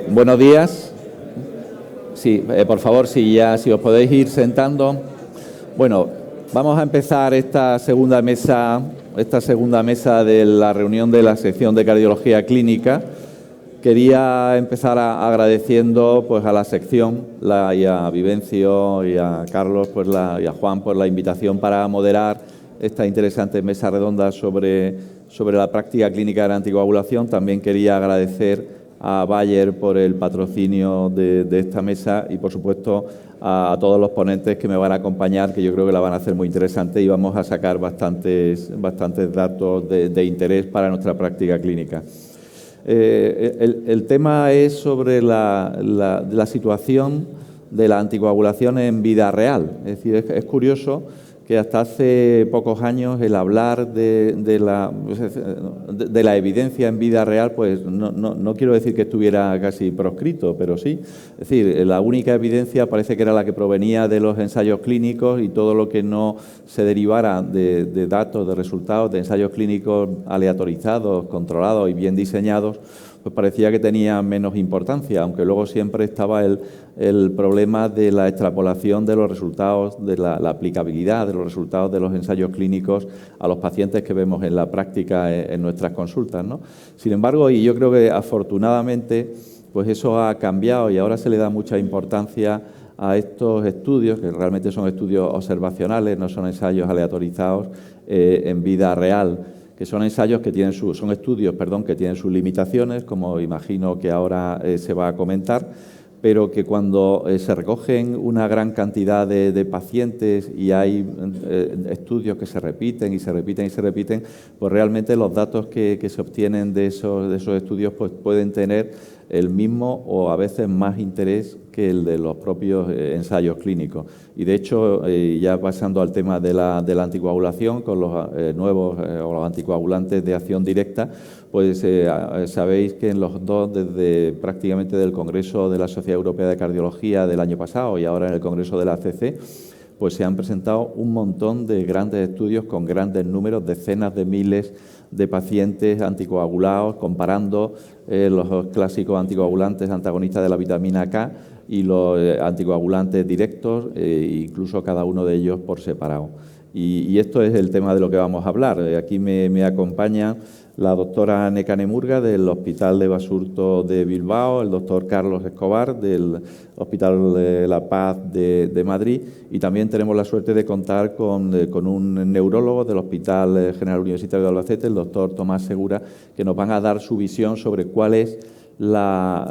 Buenos días. Sí, por favor, si os podéis ir sentando. Bueno, vamos a empezar esta segunda mesa de la reunión de la sección de cardiología clínica. Quería empezar agradeciendo pues, a la sección y a Vivencio y a Carlos y a Juan por la invitación para moderar esta interesante mesa redonda sobre la práctica clínica de la anticoagulación. También quería agradecer a Bayer por el patrocinio de esta mesa y, por supuesto, a todos los ponentes que me van a acompañar, que yo creo que la van a hacer muy interesante y vamos a sacar bastantes datos de interés para nuestra práctica clínica. El tema es sobre la situación de la anticoagulación en vida real. Es decir, es curioso que hasta hace pocos años el hablar de la evidencia en vida real, pues no quiero decir que estuviera casi proscrito, pero sí. Es decir, la única evidencia parece que era la que provenía de los ensayos clínicos y todo lo que no se derivara de datos, de resultados, de ensayos clínicos aleatorizados, controlados y bien diseñados, pues parecía que tenía menos importancia, aunque luego siempre estaba el problema de la extrapolación de los resultados, de la aplicabilidad de los resultados de los ensayos clínicos a los pacientes que vemos en la práctica en nuestras consultas, ¿no? Sin embargo, y yo creo que afortunadamente, pues eso ha cambiado y ahora se le da mucha importancia a estos estudios, que realmente son estudios observacionales, no son ensayos aleatorizados en vida real, que son ensayos que tienen son estudios que tienen sus limitaciones, como imagino que ahora se va a comentar, pero que cuando se recogen una gran cantidad de pacientes y hay estudios que se repiten y se repiten y se repiten, pues realmente los datos que se obtienen de esos estudios pues pueden tener el mismo o a veces más interés que el de los propios ensayos clínicos. Y de hecho, ya pasando al tema de la anticoagulación, con los nuevos o los anticoagulantes de acción directa, pues sabéis que en los dos, desde prácticamente del Congreso de la Sociedad Europea de Cardiología del año pasado y ahora en el Congreso de la ACC, pues se han presentado un montón de grandes estudios con grandes números, decenas de miles de pacientes anticoagulados, comparando los clásicos anticoagulantes antagonistas de la vitamina K y los anticoagulantes directos, incluso cada uno de ellos por separado. Y esto es el tema de lo que vamos a hablar. Aquí me acompaña la doctora Nekane Murga del Hospital de Basurto de Bilbao, el doctor Carlos Escobar del Hospital de La Paz de Madrid, y también tenemos la suerte de contar con un neurólogo del Hospital General Universitario de Albacete, el doctor Tomás Segura, que nos van a dar su visión sobre cuál es la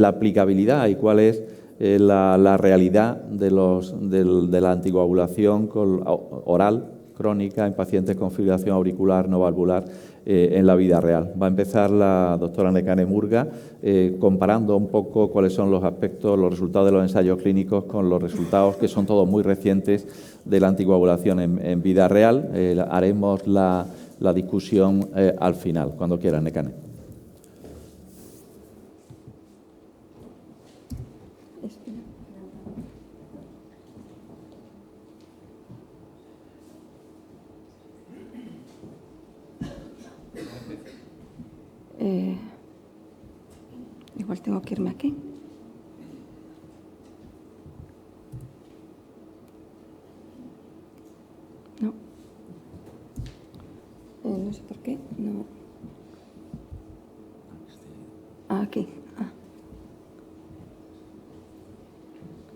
aplicabilidad y cuál es la realidad de la anticoagulación oral crónica en pacientes con fibrilación auricular no valvular en la vida real. Va a empezar la doctora Nekane Murga comparando un poco cuáles son los aspectos, los resultados de los ensayos clínicos con los resultados, que son todos muy recientes, de la anticoagulación en vida real. Haremos la discusión al final, cuando quieras, Nekane. Igual tengo que irme aquí. No. No sé por qué. No. Aquí.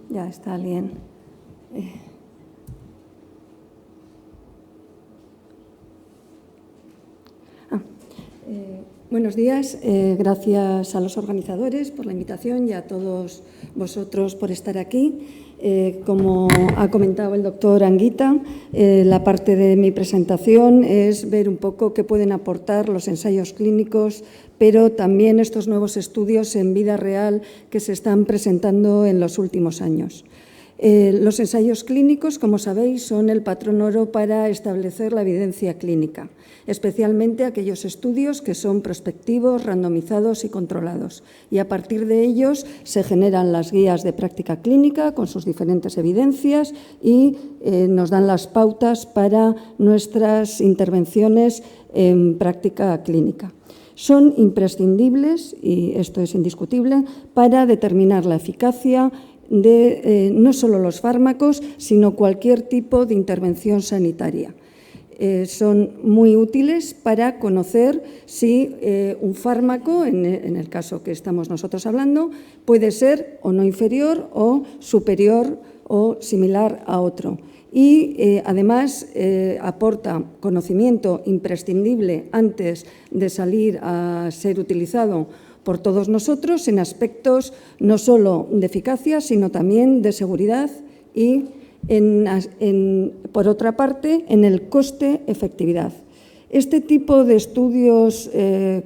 Ya está alguien. Buenos días. Gracias a los organizadores por la invitación y a todos vosotros por estar aquí. Como ha comentado el doctor Anguita, la parte de mi presentación es ver un poco qué pueden aportar los ensayos clínicos, pero también estos nuevos estudios en vida real que se están presentando en los últimos años. Los ensayos clínicos, como sabéis, son el patrón oro para establecer la evidencia clínica, especialmente aquellos estudios que son prospectivos, randomizados y controlados. Y a partir de ellos se generan las guías de práctica clínica con sus diferentes evidencias y nos dan las pautas para nuestras intervenciones en práctica clínica. son imprescindibles, y esto es indiscutible, para determinar la eficacia de no solo los fármacos, sino cualquier tipo de intervención sanitaria. Son muy útiles para conocer si un fármaco, en el caso que estamos nosotros hablando, puede ser o no inferior o superior o similar a otro. Y además aporta conocimiento imprescindible antes de salir a ser utilizado por todos nosotros en aspectos no solo de eficacia, sino también de seguridad y, por otra parte, en el coste-efectividad. Este tipo de estudios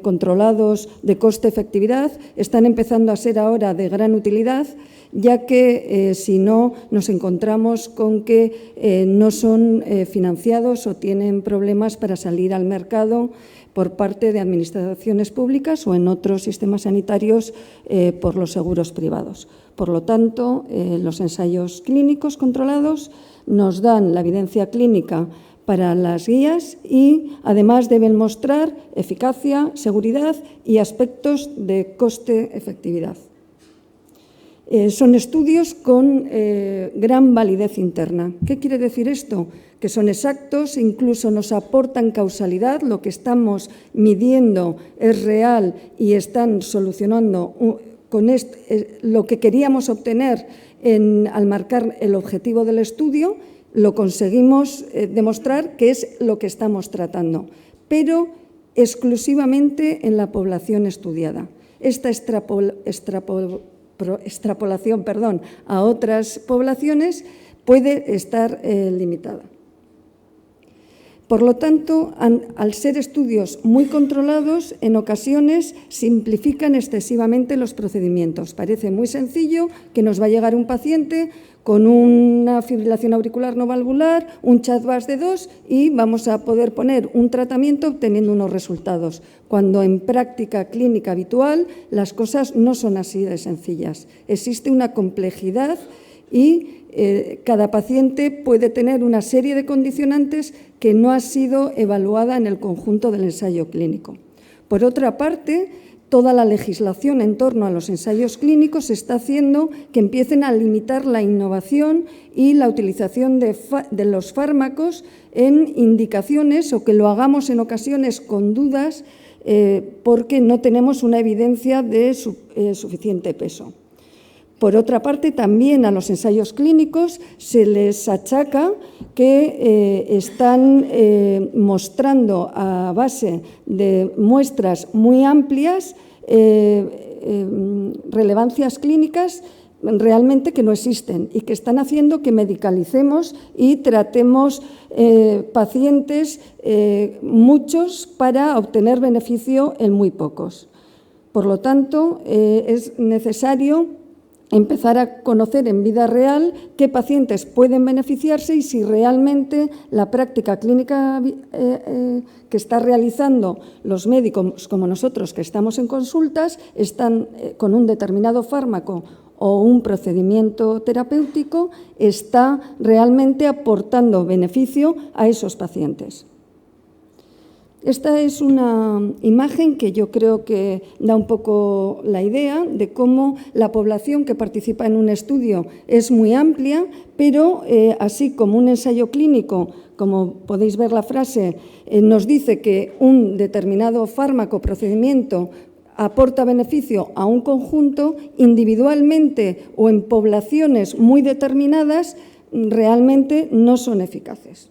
controlados de coste-efectividad están empezando a ser ahora de gran utilidad, ya que si no nos encontramos con que no son financiados o tienen problemas para salir al mercado por parte de administraciones públicas o en otros sistemas sanitarios por los seguros privados. Por lo tanto, los ensayos clínicos controlados nos dan la evidencia clínica para las guías y además deben mostrar eficacia, seguridad y aspectos de coste-efectividad. Son estudios con gran validez interna. ¿Qué quiere decir esto? Que son exactos, incluso nos aportan causalidad, lo que estamos midiendo es real y están solucionando con lo que queríamos obtener al marcar el objetivo del estudio, lo conseguimos demostrar que es lo que estamos tratando, pero exclusivamente en la población estudiada. Esta extrapolación a otras poblaciones puede estar limitada. Por lo tanto, al ser estudios muy controlados, en ocasiones simplifican excesivamente los procedimientos. Parece muy sencillo que nos va a llegar un paciente con una fibrilación auricular no valvular, un CHA2-VAS de 2 y vamos a poder poner un tratamiento obteniendo unos resultados, cuando en práctica clínica habitual las cosas no son así de sencillas. Existe una complejidad y cada paciente puede tener una serie de condicionantes que no ha sido evaluada en el conjunto del ensayo clínico. Por otra parte, toda la legislación en torno a los ensayos clínicos está haciendo que empiecen a limitar la innovación y la utilización de los fármacos en indicaciones o que lo hagamos en ocasiones con dudas porque no tenemos una evidencia de suficiente peso. Por otra parte, también a los ensayos clínicos se les achaca que están mostrando a base de muestras muy amplias relevancias clínicas realmente que no existen y que están haciendo que medicalicemos y tratemos pacientes, muchos, para obtener beneficio en muy pocos. Por lo tanto, es necesario empezar a conocer en vida real qué pacientes pueden beneficiarse y si realmente la práctica clínica que está realizando los médicos como nosotros que estamos en consultas están con un determinado fármaco o un procedimiento terapéutico está realmente aportando beneficio a esos pacientes. Esta es una imagen que yo creo que da un poco la idea de cómo la población que participa en un estudio es muy amplia, pero así como un ensayo clínico, como podéis ver la frase, nos dice que un determinado fármaco o procedimiento aporta beneficio a un conjunto, individualmente o en poblaciones muy determinadas, realmente no son eficaces.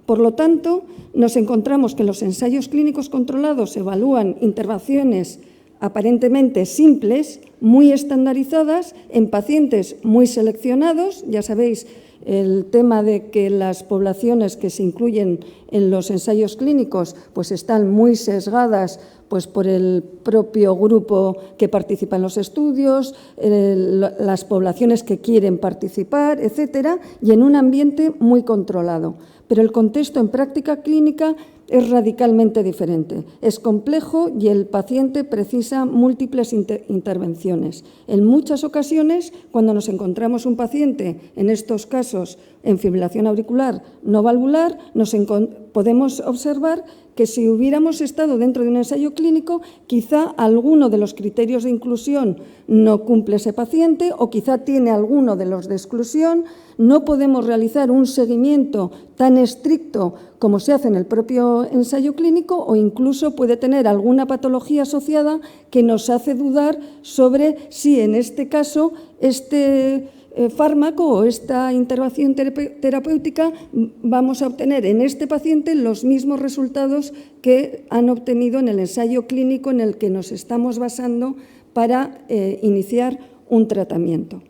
Por lo tanto, nos encontramos que los ensayos clínicos controlados evalúan intervenciones aparentemente simples, muy estandarizadas, en pacientes muy seleccionados. Ya sabéis, el tema de que las poblaciones que se incluyen en los ensayos clínicos pues están muy sesgadas pues por el propio grupo que participa en los estudios, las poblaciones que quieren participar, etcétera, y en un ambiente muy controlado. Pero el contexto en práctica clínica es radicalmente diferente. Es complejo y el paciente precisa múltiples intervenciones. En muchas ocasiones, cuando nos encontramos un paciente, en estos casos en fibrilación auricular no valvular, podemos observar que si hubiéramos estado dentro de un ensayo clínico, quizá alguno de los criterios de inclusión no cumple ese paciente o quizá tiene alguno de los de exclusión. No podemos realizar un seguimiento tan estricto como se hace en el propio ensayo clínico o incluso puede tener alguna patología asociada que nos hace dudar sobre si en este caso este fármaco o esta intervención terapéutica vamos a obtener en este paciente los mismos resultados que han obtenido en el ensayo clínico en el que nos estamos basando para iniciar un tratamiento.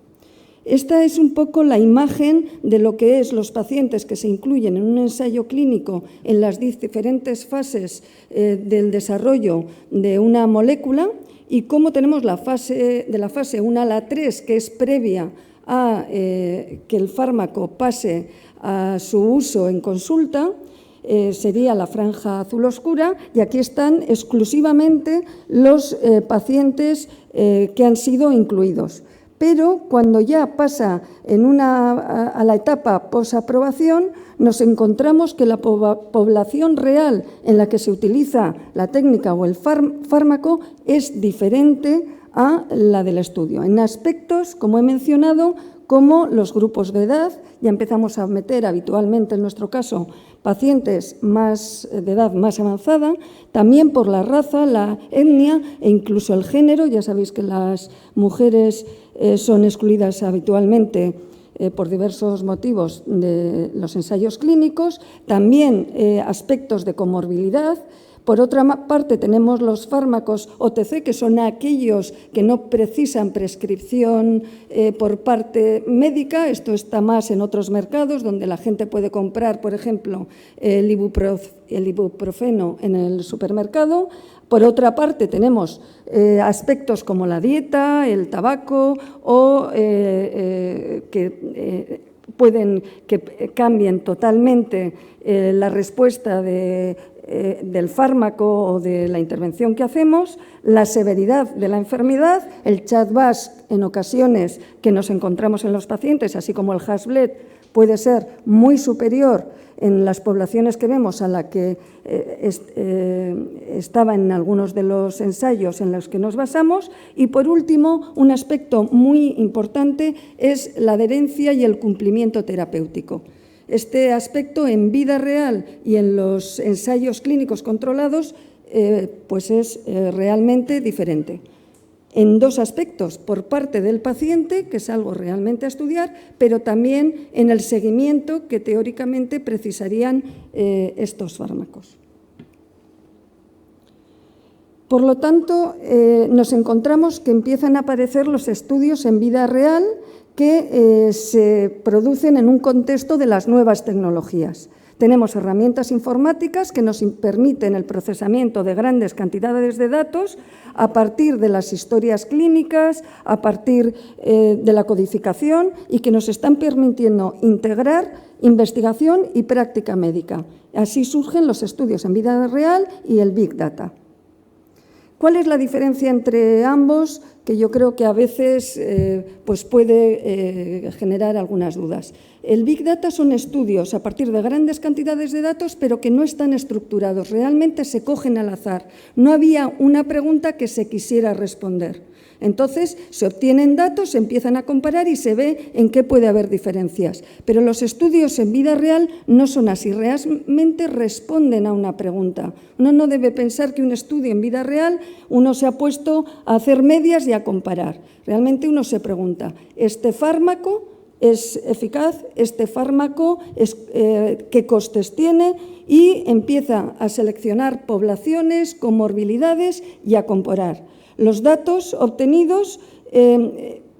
Esta es un poco la imagen de lo que es los pacientes que se incluyen en un ensayo clínico en las diferentes fases del desarrollo de una molécula y cómo tenemos la fase 1 a la 3, que es previa a que el fármaco pase a su uso en consulta, sería la franja azul oscura, y aquí están exclusivamente los pacientes que han sido incluidos. Pero cuando ya pasa a la etapa posaprobación, nos encontramos que la población real en la que se utiliza la técnica o el fármaco es diferente a la del estudio. En aspectos, como he mencionado, como los grupos de edad, ya empezamos a meter habitualmente, en nuestro caso, pacientes de edad más avanzada, también por la raza, la etnia e incluso el género. Ya sabéis que las mujeres son excluidas habitualmente por diversos motivos de los ensayos clínicos, también aspectos de comorbilidad. Por otra parte, tenemos los fármacos OTC, que son aquellos que no precisan prescripción por parte médica. Esto está más en otros mercados, donde la gente puede comprar, por ejemplo, el ibuprofeno en el supermercado. Por otra parte, tenemos aspectos como la dieta, el tabaco o que cambien totalmente la respuesta del fármaco o de la intervención que hacemos, la severidad de la enfermedad, el CHA2DS en ocasiones que nos encontramos en los pacientes, así como el Hasbled, puede ser muy superior en las poblaciones que vemos a la que estaba en algunos de los ensayos en los que nos basamos. Y, por último, un aspecto muy importante es la adherencia y el cumplimiento terapéutico. Este aspecto en vida real y en los ensayos clínicos controlados pues es realmente diferente. En dos aspectos, por parte del paciente, que es algo realmente a estudiar, pero también en el seguimiento que teóricamente precisarían estos fármacos. Por lo tanto, nos encontramos que empiezan a aparecer los estudios en vida real que se producen en un contexto de las nuevas tecnologías. Tenemos herramientas informáticas que nos permiten el procesamiento de grandes cantidades de datos a partir de las historias clínicas, a partir de la codificación y que nos están permitiendo integrar investigación y práctica médica. Así surgen los estudios en vida real y el Big Data. ¿Cuál es la diferencia entre ambos? Que yo creo que a veces pues puede generar algunas dudas. El Big Data son estudios a partir de grandes cantidades de datos, pero que no están estructurados, realmente se cogen al azar. No había una pregunta que se quisiera responder. Entonces, se obtienen datos, se empiezan a comparar y se ve en qué puede haber diferencias. Pero los estudios en vida real no son así, realmente responden a una pregunta. Uno no debe pensar que un estudio en vida real uno se ha puesto a hacer medias y a comparar. Realmente uno se pregunta, ¿este fármaco es eficaz? ¿Este fármaco qué costes tiene? Y empieza a seleccionar poblaciones, comorbilidades y a comparar. Los datos obtenidos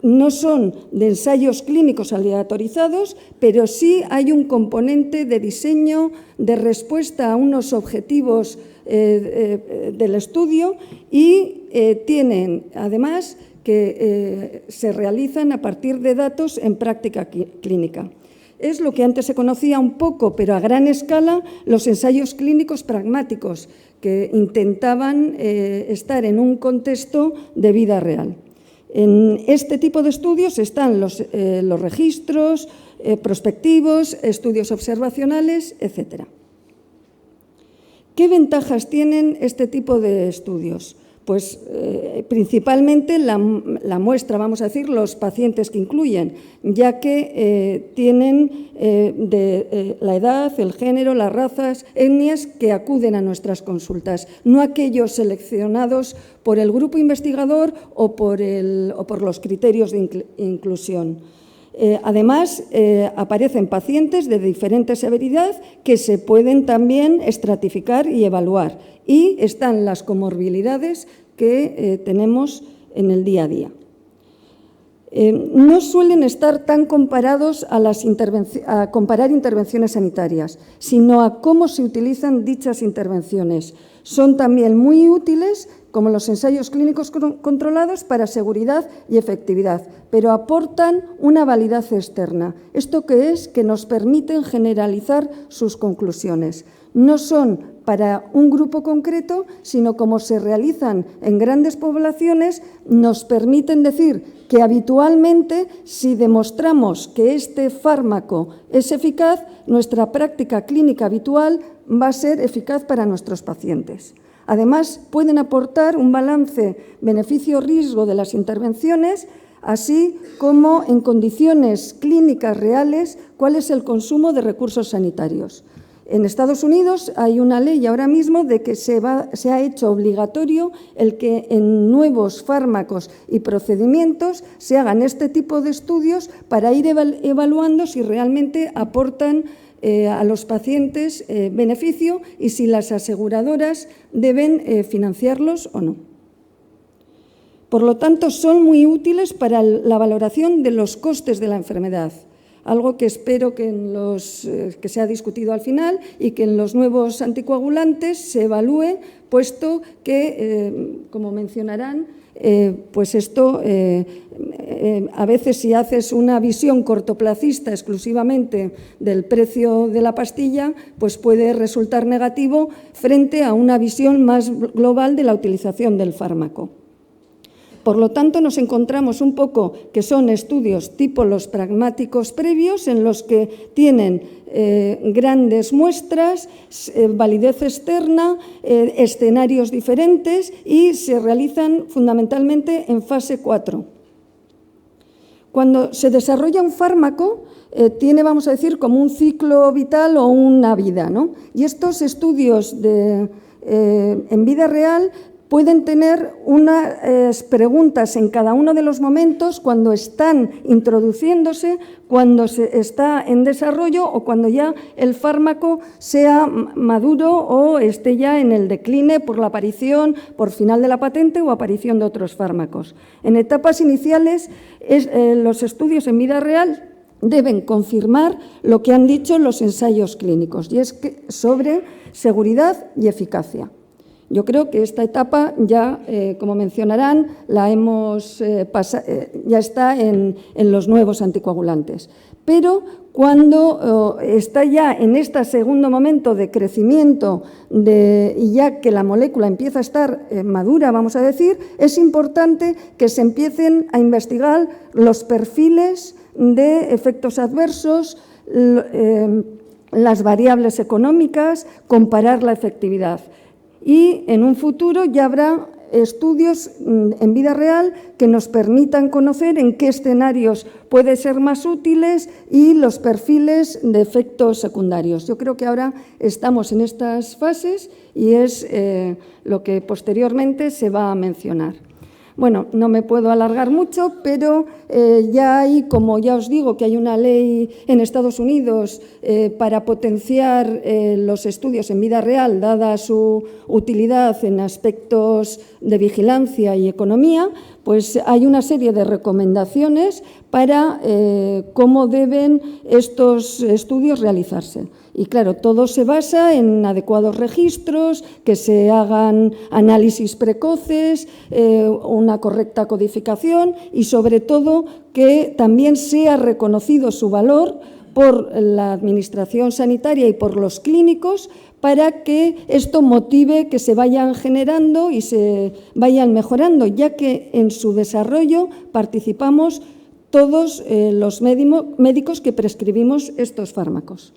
no son de ensayos clínicos aleatorizados, pero sí hay un componente de diseño, de respuesta a unos objetivos del estudio y tienen, además, que se realizan a partir de datos en práctica clínica. Es lo que antes se conocía un poco, pero a gran escala, los ensayos clínicos pragmáticos, que intentaban estar en un contexto de vida real. En este tipo de estudios están los registros, prospectivos, estudios observacionales, etc. ¿Qué ventajas tienen este tipo de estudios? Pues principalmente la muestra, vamos a decir, los pacientes que incluyen, ya que tienen la edad, el género, las razas, etnias que acuden a nuestras consultas, no aquellos seleccionados por el grupo investigador o por los criterios de inclusión. Además, aparecen pacientes de diferente severidad que se pueden también estratificar y evaluar. Y están las comorbilidades que tenemos en el día a día. No suelen estar tan comparados a comparar intervenciones sanitarias, sino a cómo se utilizan dichas intervenciones. Son también muy útiles, como los ensayos clínicos controlados, para seguridad y efectividad, pero aportan una validez externa. ¿Esto qué es? Que nos permiten generalizar sus conclusiones. No son para un grupo concreto, sino como se realizan en grandes poblaciones, nos permiten decir que habitualmente, si demostramos que este fármaco es eficaz, nuestra práctica clínica habitual va a ser eficaz para nuestros pacientes. Además, pueden aportar un balance beneficio-riesgo de las intervenciones, así como en condiciones clínicas reales, cuál es el consumo de recursos sanitarios. En Estados Unidos hay una ley ahora mismo de que se ha hecho obligatorio el que en nuevos fármacos y procedimientos se hagan este tipo de estudios para ir evaluando si realmente aportan a los pacientes beneficio y si las aseguradoras deben financiarlos o no. Por lo tanto, son muy útiles para la valoración de los costes de la enfermedad, algo que espero que se ha discutido al final y que en los nuevos anticoagulantes se evalúe, puesto que, como mencionarán, pues esto a veces si haces una visión cortoplacista exclusivamente del precio de la pastilla, pues puede resultar negativo frente a una visión más global de la utilización del fármaco. Por lo tanto, nos encontramos un poco que son estudios tipo los pragmáticos previos, en los que tienen grandes muestras, validez externa, escenarios diferentes y se realizan fundamentalmente en fase 4. Cuando se desarrolla un fármaco, tiene, vamos a decir, como un ciclo vital o una vida, ¿no? Y estos estudios en vida real pueden tener unas preguntas en cada uno de los momentos cuando están introduciéndose, cuando se está en desarrollo o cuando ya el fármaco sea maduro o esté ya en el decline por la aparición, por final de la patente o aparición de otros fármacos. En etapas iniciales, los estudios en vida real deben confirmar lo que han dicho los ensayos clínicos, y es que sobre seguridad y eficacia. Yo creo que esta etapa ya, como mencionarán, ya está en los nuevos anticoagulantes. Pero cuando está ya en este segundo momento de crecimiento y ya que la molécula empieza a estar madura, vamos a decir, es importante que se empiecen a investigar los perfiles de efectos adversos, las variables económicas, comparar la efectividad. Y en un futuro ya habrá estudios en vida real que nos permitan conocer en qué escenarios pueden ser más útiles y los perfiles de efectos secundarios. Yo creo que ahora estamos en estas fases y es lo que posteriormente se va a mencionar. Bueno, no me puedo alargar mucho, pero ya hay, como ya os digo, que hay una ley en Estados Unidos para potenciar los estudios en vida real, dada su utilidad en aspectos de vigilancia y economía, pues hay una serie de recomendaciones para cómo deben estos estudios realizarse. Y claro, todo se basa en adecuados registros, que se hagan análisis precoces, una correcta codificación y, sobre todo, que también sea reconocido su valor por la Administración sanitaria y por los clínicos para que esto motive que se vayan generando y se vayan mejorando, ya que en su desarrollo participamos todos los médicos que prescribimos estos fármacos.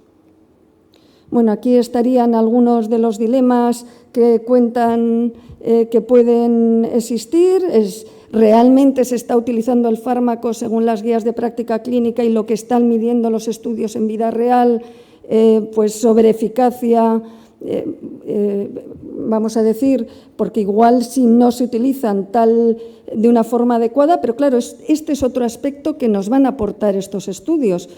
Bueno, aquí estarían algunos de los dilemas que cuentan que pueden existir. ¿Realmente se está utilizando el fármaco según las guías de práctica clínica y lo que están midiendo los estudios en vida real, pues sobre eficacia, vamos a decir, porque igual si no se utilizan de una forma adecuada, pero claro, este es otro aspecto que nos van a aportar estos estudios,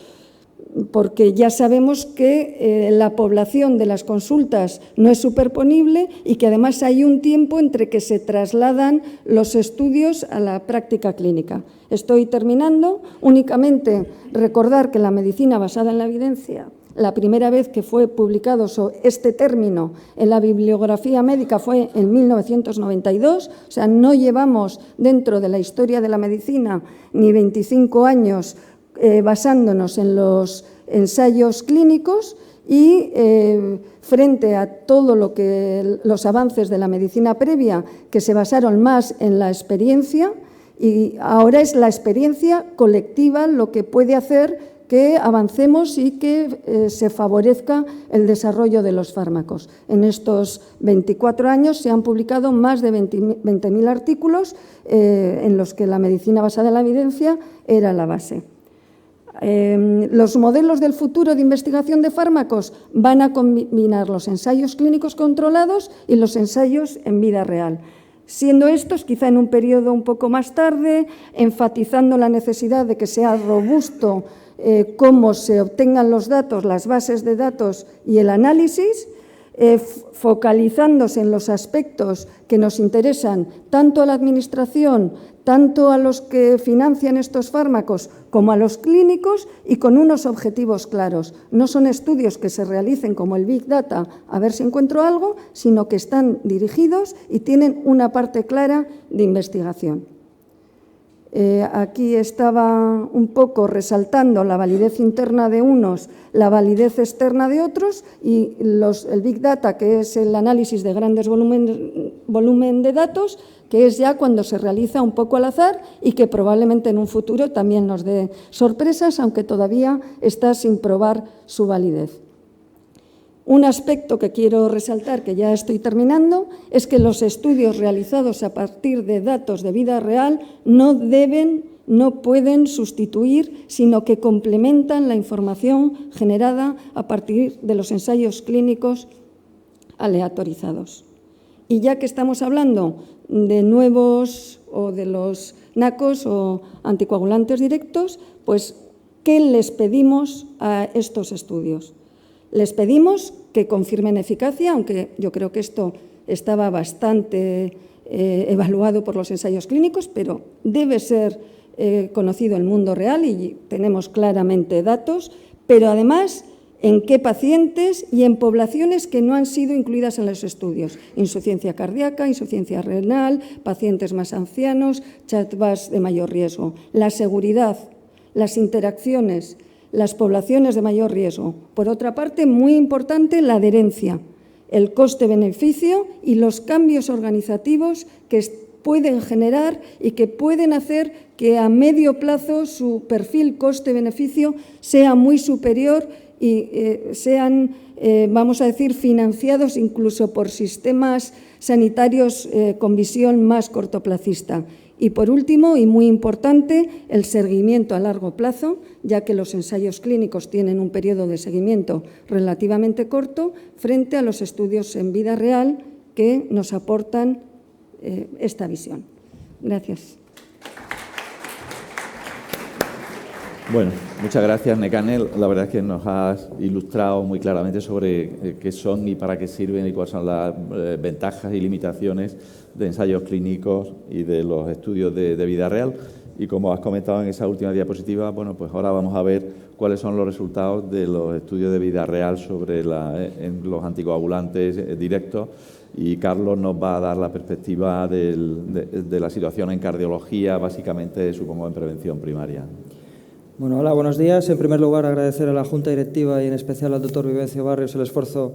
porque ya sabemos que la población de las consultas no es superponible y que además hay un tiempo entre que se trasladan los estudios a la práctica clínica. Estoy terminando. Únicamente recordar que la medicina basada en la evidencia, la primera vez que fue publicado este término en la bibliografía médica fue en 1992, o sea, no llevamos dentro de la historia de la medicina ni 25 años basándonos en los ensayos clínicos y frente a todo lo que los avances de la medicina previa que se basaron más en la experiencia, y ahora es la experiencia colectiva lo que puede hacer que avancemos y que se favorezca el desarrollo de los fármacos. En estos 24 años se han publicado más de 20.000 artículos en los que la medicina basada en la evidencia era la base. Los modelos del futuro de investigación de fármacos van a combinar los ensayos clínicos controlados y los ensayos en vida real, siendo estos quizá en un periodo un poco más tarde, enfatizando la necesidad de que sea robusto cómo se obtengan los datos, las bases de datos y el análisis, focalizándose en los aspectos que nos interesan tanto a la Administración, tanto a los que financian estos fármacos como a los clínicos y con unos objetivos claros. No son estudios que se realicen como el Big Data, a ver si encuentro algo, sino que están dirigidos y tienen una parte clara de investigación. Aquí estaba un poco resaltando la validez interna de unos, la validez externa de otros y el Big Data, que es el análisis de grandes volumen de datos, que es ya cuando se realiza un poco al azar y que probablemente en un futuro también nos dé sorpresas, aunque todavía está sin probar su validez. Un aspecto que quiero resaltar, que ya estoy terminando, es que los estudios realizados a partir de datos de vida real no pueden sustituir, sino que complementan la información generada a partir de los ensayos clínicos aleatorizados. Y ya que estamos hablando de nuevos o de los NACos o anticoagulantes directos, pues, ¿qué les pedimos a estos estudios? Les pedimos que confirmen eficacia, aunque yo creo que esto estaba bastante evaluado por los ensayos clínicos, pero debe ser conocido el mundo real y tenemos claramente datos, pero además en qué pacientes y en poblaciones que no han sido incluidas en los estudios. Insuficiencia cardíaca, insuficiencia renal, pacientes más ancianos, chatbacks de mayor riesgo. La seguridad, las interacciones, las poblaciones de mayor riesgo. Por otra parte, muy importante, la adherencia, el coste-beneficio y los cambios organizativos que pueden generar y que pueden hacer que a medio plazo su perfil coste-beneficio sea muy superior y sean, vamos a decir, financiados incluso por sistemas sanitarios con visión más cortoplacista. Y, por último, y muy importante, el seguimiento a largo plazo, ya que los ensayos clínicos tienen un periodo de seguimiento relativamente corto frente a los estudios en vida real que nos aportan esta visión. Gracias. Bueno, muchas gracias, Nekane. La verdad es que nos has ilustrado muy claramente sobre qué son y para qué sirven y cuáles son las ventajas y limitaciones de ensayos clínicos y de los estudios de vida real. Y como has comentado en esa última diapositiva, bueno, pues ahora vamos a ver cuáles son los resultados de los estudios de vida real sobre en los anticoagulantes directos. Y Carlos nos va a dar la perspectiva de la situación en cardiología, básicamente, supongo, en prevención primaria. Bueno, hola, buenos días. En primer lugar, agradecer a la Junta Directiva y en especial al doctor Vivencio Barrios el esfuerzo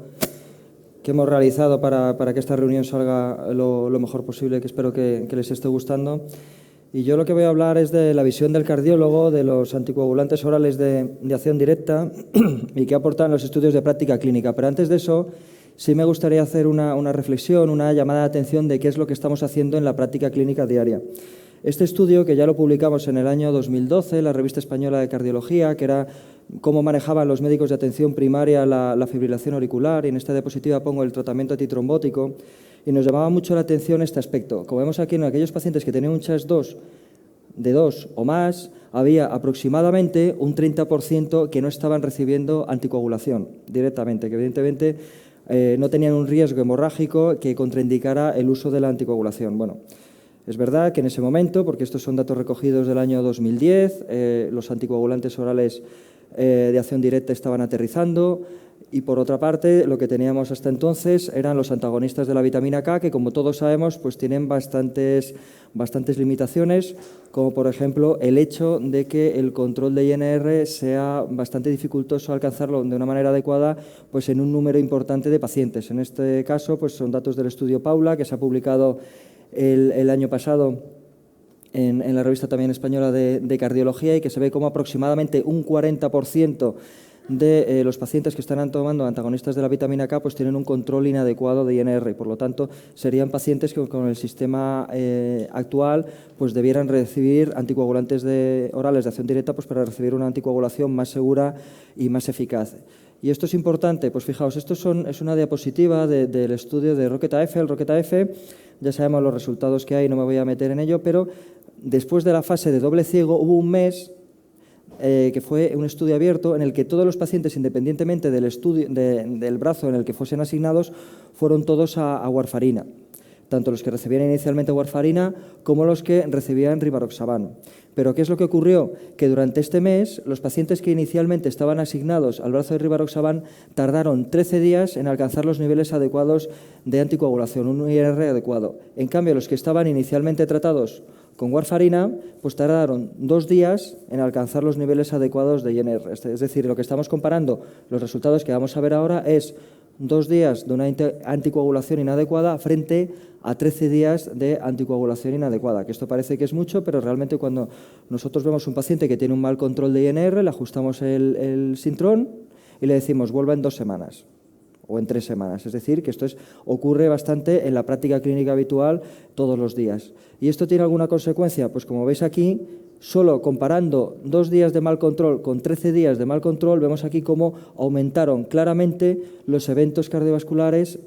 que hemos realizado para que esta reunión salga lo mejor posible, que espero que les esté gustando. Y yo lo que voy a hablar es de la visión del cardiólogo de los anticoagulantes orales de acción directa y qué aportan los estudios de práctica clínica. Pero antes de eso, sí me gustaría hacer una reflexión, una llamada de atención de qué es lo que estamos haciendo en la práctica clínica diaria. Este estudio, que ya lo publicamos en el año 2012 en la Revista Española de Cardiología, que era cómo manejaban los médicos de atención primaria la fibrilación auricular, y en esta diapositiva pongo el tratamiento antitrombótico, y nos llamaba mucho la atención este aspecto. Como vemos aquí, en aquellos pacientes que tenían un CHAS-2 de 2 o más, había aproximadamente un 30% que no estaban recibiendo anticoagulación directamente, que evidentemente no tenían un riesgo hemorrágico que contraindicara el uso de la anticoagulación. Bueno, es verdad que en ese momento, porque estos son datos recogidos del año 2010, los anticoagulantes orales de acción directa estaban aterrizando, y por otra parte lo que teníamos hasta entonces eran los antagonistas de la vitamina K, que como todos sabemos pues tienen bastantes limitaciones, como por ejemplo el hecho de que el control de INR sea bastante dificultoso alcanzarlo de una manera adecuada pues en un número importante de pacientes. En este caso pues son datos del estudio Paula, que se ha publicado el año pasado en la revista también española de cardiología, y que se ve como aproximadamente un 40% de los pacientes que están tomando antagonistas de la vitamina K pues tienen un control inadecuado de INR, y por lo tanto serían pacientes que con el sistema actual pues debieran recibir anticoagulantes orales de acción directa pues para recibir una anticoagulación más segura y más eficaz. Y esto es importante, pues fijaos, esto es una diapositiva del estudio de Rocket AF. El Rocket AF, ya sabemos los resultados que hay, no me voy a meter en ello, pero después de la fase de doble ciego hubo un mes que fue un estudio abierto en el que todos los pacientes, independientemente del brazo en el que fuesen asignados, fueron todos a warfarina, tanto los que recibían inicialmente warfarina como los que recibían rivaroxaban. Pero ¿qué es lo que ocurrió? Que durante este mes los pacientes que inicialmente estaban asignados al brazo de rivaroxaban tardaron 13 días en alcanzar los niveles adecuados de anticoagulación, un INR adecuado. En cambio, los que estaban inicialmente tratados con warfarina, pues tardaron 2 días en alcanzar los niveles adecuados de INR. Es decir, lo que estamos comparando, los resultados que vamos a ver ahora, es 2 días de una anticoagulación inadecuada frente a 13 días de anticoagulación inadecuada, que esto parece que es mucho, pero realmente cuando nosotros vemos un paciente que tiene un mal control de INR, le ajustamos el sintrón y le decimos vuelva en 2 semanas. O en 3 semanas. Es decir, que esto ocurre bastante en la práctica clínica habitual todos los días. ¿Y esto tiene alguna consecuencia? Pues como veis aquí, solo comparando 2 días de mal control con 13 días de mal control, vemos aquí cómo aumentaron claramente los eventos cardiovasculares,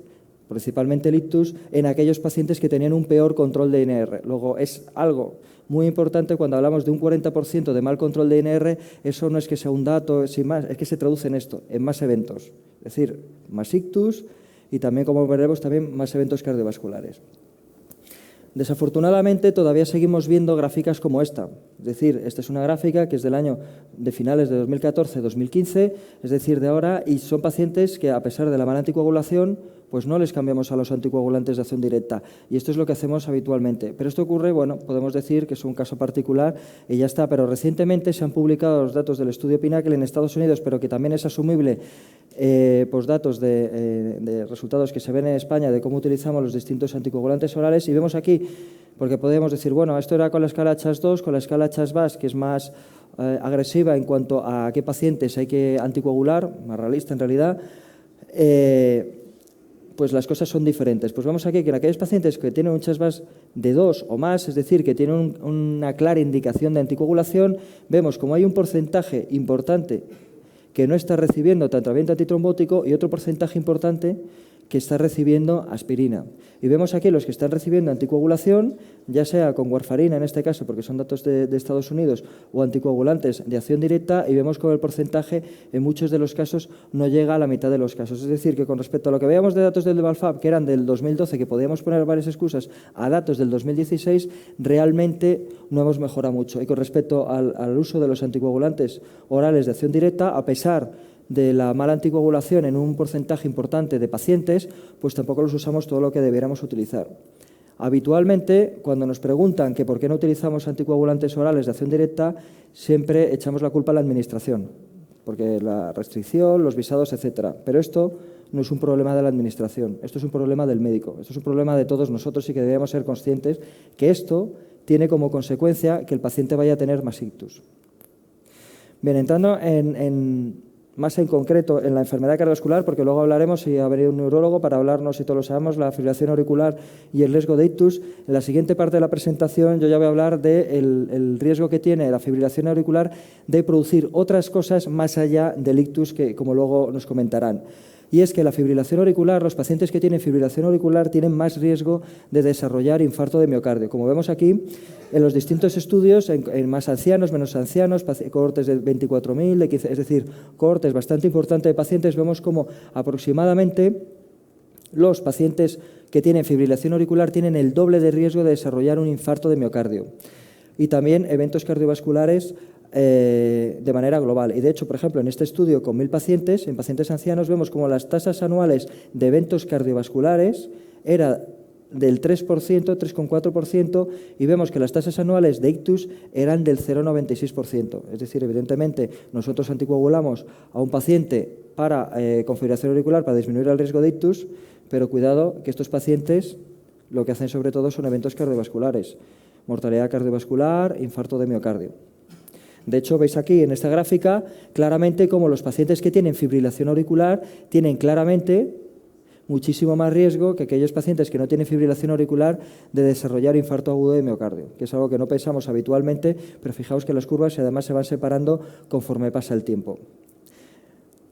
principalmente el ictus, en aquellos pacientes que tenían un peor control de INR. Luego, es algo muy importante cuando hablamos de un 40% de mal control de INR, eso no es que sea un dato sin más, es que se traduce en esto, en más eventos. Es decir, más ictus y también, como veremos, también más eventos cardiovasculares. Desafortunadamente, todavía seguimos viendo gráficas como esta. Es decir, esta es una gráfica que es del año de finales de 2014-2015, es decir, de ahora, y son pacientes que, a pesar de la mala anticoagulación, pues no les cambiamos a los anticoagulantes de acción directa. Y esto es lo que hacemos habitualmente. Pero esto ocurre, bueno, podemos decir que es un caso particular y ya está. Pero recientemente se han publicado los datos del estudio Pinnacle en Estados Unidos, pero que también es asumible, pues datos de resultados que se ven en España de cómo utilizamos los distintos anticoagulantes orales. Y vemos aquí, porque podemos decir, bueno, esto era con la escala CHAS-2, con la escala CHAS-VAS, que es más agresiva en cuanto a qué pacientes hay que anticoagular, más realista en realidad, pues las cosas son diferentes. Pues vemos aquí que en aquellos pacientes que tienen un CHAS-VAS de 2 o más, es decir, que tienen una clara indicación de anticoagulación, vemos como hay un porcentaje importante que no está recibiendo tratamiento antitrombótico y otro porcentaje importante que está recibiendo aspirina. Y vemos aquí los que están recibiendo anticoagulación, ya sea con warfarina en este caso, porque son datos de Estados Unidos, o anticoagulantes de acción directa, y vemos como el porcentaje en muchos de los casos no llega a la mitad de los casos. Es decir, que con respecto a lo que veíamos de datos del Valfab, que eran del 2012, que podíamos poner varias excusas, a datos del 2016, realmente no hemos mejorado mucho. Y con respecto al uso de los anticoagulantes orales de acción directa, a pesar de la mala anticoagulación en un porcentaje importante de pacientes, pues tampoco los usamos todo lo que debiéramos utilizar. Habitualmente, cuando nos preguntan que por qué no utilizamos anticoagulantes orales de acción directa, siempre echamos la culpa a la administración, porque la restricción, los visados, etcétera. Pero esto no es un problema de la administración, esto es un problema del médico, esto es un problema de todos nosotros y que debemos ser conscientes que esto tiene como consecuencia que el paciente vaya a tener más ictus. Bien, entrando más en concreto en la enfermedad cardiovascular, porque luego hablaremos, y ha venido un neurólogo para hablarnos, y todos lo sabemos, la fibrilación auricular y el riesgo de ictus. En la siguiente parte de la presentación yo ya voy a hablar del riesgo que tiene la fibrilación auricular de producir otras cosas más allá del ictus, que como luego nos comentarán. Y es que la fibrilación auricular, los pacientes que tienen fibrilación auricular tienen más riesgo de desarrollar infarto de miocardio. Como vemos aquí, en los distintos estudios, en más ancianos, menos ancianos, cohortes de 24.000, es decir, cohortes bastante importantes de pacientes, vemos como aproximadamente los pacientes que tienen fibrilación auricular tienen el doble de riesgo de desarrollar un infarto de miocardio. Y también eventos cardiovasculares de manera global. Y de hecho, por ejemplo, en este estudio con 1.000 pacientes, en pacientes ancianos, vemos como las tasas anuales de eventos cardiovasculares era del 3%, 3,4%, y vemos que las tasas anuales de ictus eran del 0,96%. Es decir, evidentemente, nosotros anticoagulamos a un paciente con fibrilación auricular para disminuir el riesgo de ictus, pero cuidado que estos pacientes lo que hacen sobre todo son eventos cardiovasculares, mortalidad cardiovascular, infarto de miocardio. De hecho, veis aquí en esta gráfica claramente cómo los pacientes que tienen fibrilación auricular tienen claramente muchísimo más riesgo que aquellos pacientes que no tienen fibrilación auricular de desarrollar infarto agudo de miocardio, que es algo que no pensamos habitualmente, pero fijaos que las curvas además se van separando conforme pasa el tiempo.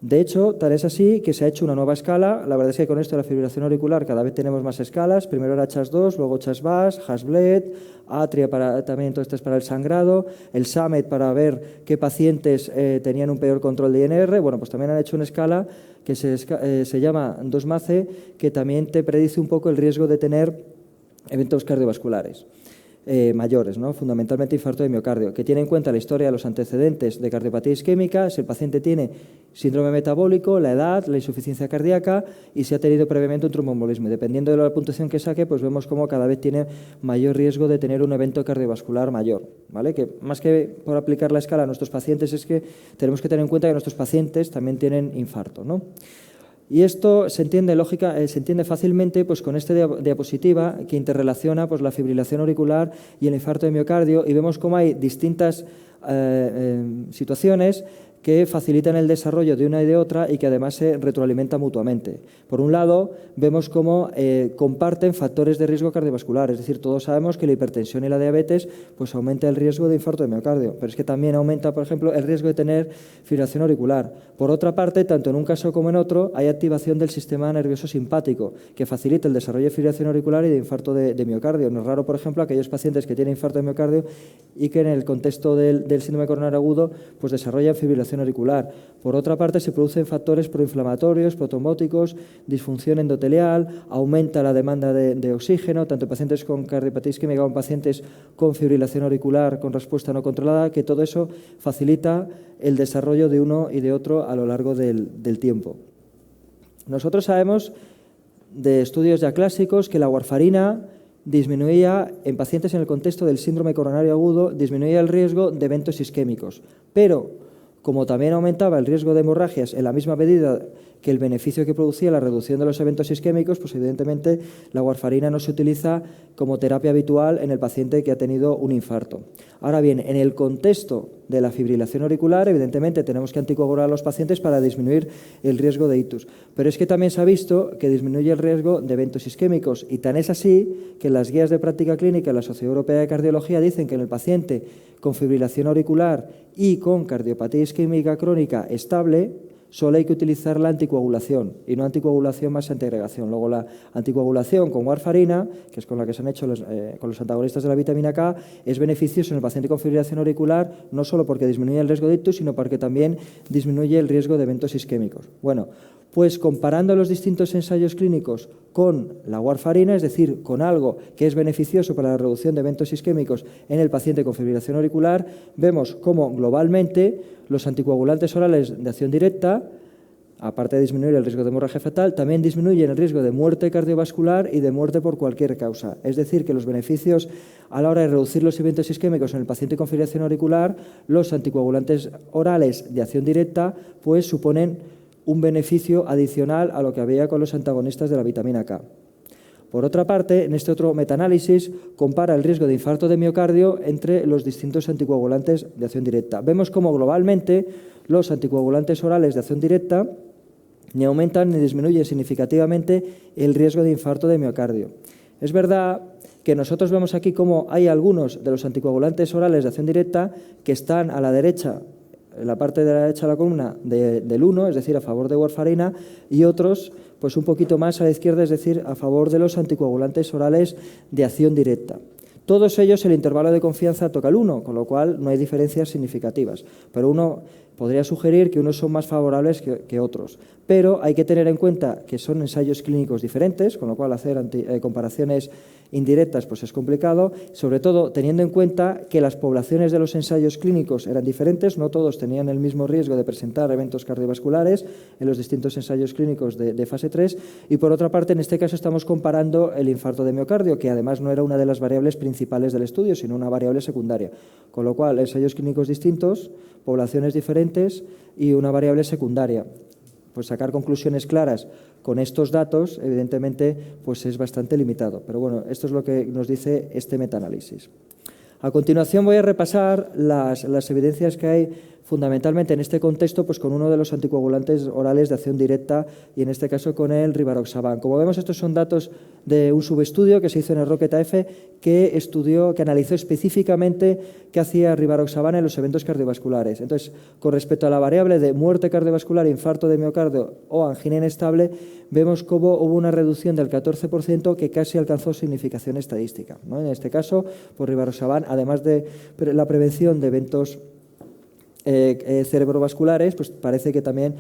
De hecho, tal es así que se ha hecho una nueva escala. La verdad es que con esto de la fibrilación auricular cada vez tenemos más escalas. Primero era CHAS-2, luego CHAS-VAS, Hasbled, Atria también, todo esto es para el sangrado, el SAMET para ver qué pacientes tenían un peor control de INR. Bueno, pues también han hecho una escala que se llama 2-MACE, que también te predice un poco el riesgo de tener eventos cardiovasculares mayores, ¿no? Fundamentalmente infarto de miocardio, que tiene en cuenta la historia de los antecedentes de cardiopatía isquémica, si el paciente tiene síndrome metabólico, la edad, la insuficiencia cardíaca y si ha tenido previamente un tromboembolismo. Y dependiendo de la puntuación que saque, pues vemos cómo cada vez tiene mayor riesgo de tener un evento cardiovascular mayor, ¿vale? Que más que por aplicar la escala a nuestros pacientes es que tenemos que tener en cuenta que nuestros pacientes también tienen infarto, ¿no? Y esto se entiende fácilmente pues, con esta diapositiva que interrelaciona pues, la fibrilación auricular y el infarto de miocardio, y vemos cómo hay distintas situaciones que facilitan el desarrollo de una y de otra y que además se retroalimentan mutuamente. Por un lado, vemos cómo comparten factores de riesgo cardiovascular, es decir, todos sabemos que la hipertensión y la diabetes pues, aumenta el riesgo de infarto de miocardio, pero es que también aumenta, por ejemplo, el riesgo de tener fibrilación auricular. Por otra parte, tanto en un caso como en otro, hay activación del sistema nervioso simpático, que facilita el desarrollo de fibrilación auricular y de infarto de miocardio. No es raro, por ejemplo, aquellos pacientes que tienen infarto de miocardio y que en el contexto del síndrome coronario agudo pues, desarrollan fibrilación auricular. Por otra parte, se producen factores proinflamatorios, protrombóticos, disfunción endotelial, aumenta la demanda de oxígeno, tanto en pacientes con cardiopatía isquémica como en pacientes con fibrilación auricular con respuesta no controlada, que todo eso facilita el desarrollo de uno y de otro a lo largo del tiempo. Nosotros sabemos de estudios ya clásicos que la warfarina disminuía en pacientes en el contexto del síndrome coronario agudo, disminuía el riesgo de eventos isquémicos, pero como también aumentaba el riesgo de hemorragias en la misma medida que el beneficio que producía la reducción de los eventos isquémicos, pues evidentemente la warfarina no se utiliza como terapia habitual en el paciente que ha tenido un infarto. Ahora bien, en el contexto de la fibrilación auricular, evidentemente tenemos que anticoagular a los pacientes para disminuir el riesgo de ictus. Pero es que también se ha visto que disminuye el riesgo de eventos isquémicos, y tan es así que en las guías de práctica clínica de la Sociedad Europea de Cardiología dicen que en el paciente con fibrilación auricular y con cardiopatía isquémica crónica estable solo hay que utilizar la anticoagulación y no anticoagulación más antiagregación. Luego la anticoagulación con warfarina, que es con la que se han hecho con los antagonistas de la vitamina K, es beneficioso en el paciente con fibrilación auricular, no solo porque disminuye el riesgo de ictus, sino porque también disminuye el riesgo de eventos isquémicos. Bueno, pues comparando los distintos ensayos clínicos con la warfarina, es decir, con algo que es beneficioso para la reducción de eventos isquémicos en el paciente con fibrilación auricular, vemos cómo globalmente los anticoagulantes orales de acción directa, aparte de disminuir el riesgo de hemorragia fetal, también disminuyen el riesgo de muerte cardiovascular y de muerte por cualquier causa. Es decir, que los beneficios a la hora de reducir los eventos isquémicos en el paciente con fibrilación auricular, los anticoagulantes orales de acción directa, pues suponen un beneficio adicional a lo que había con los antagonistas de la vitamina K. Por otra parte, en este otro metaanálisis compara el riesgo de infarto de miocardio entre los distintos anticoagulantes de acción directa. Vemos cómo globalmente los anticoagulantes orales de acción directa ni aumentan ni disminuyen significativamente el riesgo de infarto de miocardio. Es verdad que nosotros vemos aquí cómo hay algunos de los anticoagulantes orales de acción directa que están a la derecha, en la parte de la derecha de la columna del 1, es decir, a favor de warfarina, y otros pues un poquito más a la izquierda, es decir, a favor de los anticoagulantes orales de acción directa. Todos ellos el intervalo de confianza toca el 1, con lo cual no hay diferencias significativas, pero uno podría sugerir que unos son más favorables que otros, pero hay que tener en cuenta que son ensayos clínicos diferentes, con lo cual hacer comparaciones indirectas pues es complicado, sobre todo teniendo en cuenta que las poblaciones de los ensayos clínicos eran diferentes, no todos tenían el mismo riesgo de presentar eventos cardiovasculares en los distintos ensayos clínicos de fase 3, y por otra parte en este caso estamos comparando el infarto de miocardio, que además no era una de las variables principales del estudio, sino una variable secundaria, con lo cual ensayos clínicos distintos, poblaciones diferentes y una variable secundaria. Pues sacar conclusiones claras con estos datos, evidentemente, pues es bastante limitado. Pero bueno, esto es lo que nos dice este metaanálisis. A continuación voy a repasar las evidencias que hay fundamentalmente en este contexto, pues con uno de los anticoagulantes orales de acción directa y en este caso con el rivaroxaban. Como vemos, estos son datos de un subestudio que se hizo en el ROCKET-AF que analizó específicamente qué hacía rivaroxaban en los eventos cardiovasculares. Entonces, con respecto a la variable de muerte cardiovascular, infarto de miocardio o angina inestable, vemos cómo hubo una reducción del 14% que casi alcanzó significación estadística, ¿no? En este caso, por rivaroxaban, además de la prevención de eventos cerebrovasculares, pues parece que también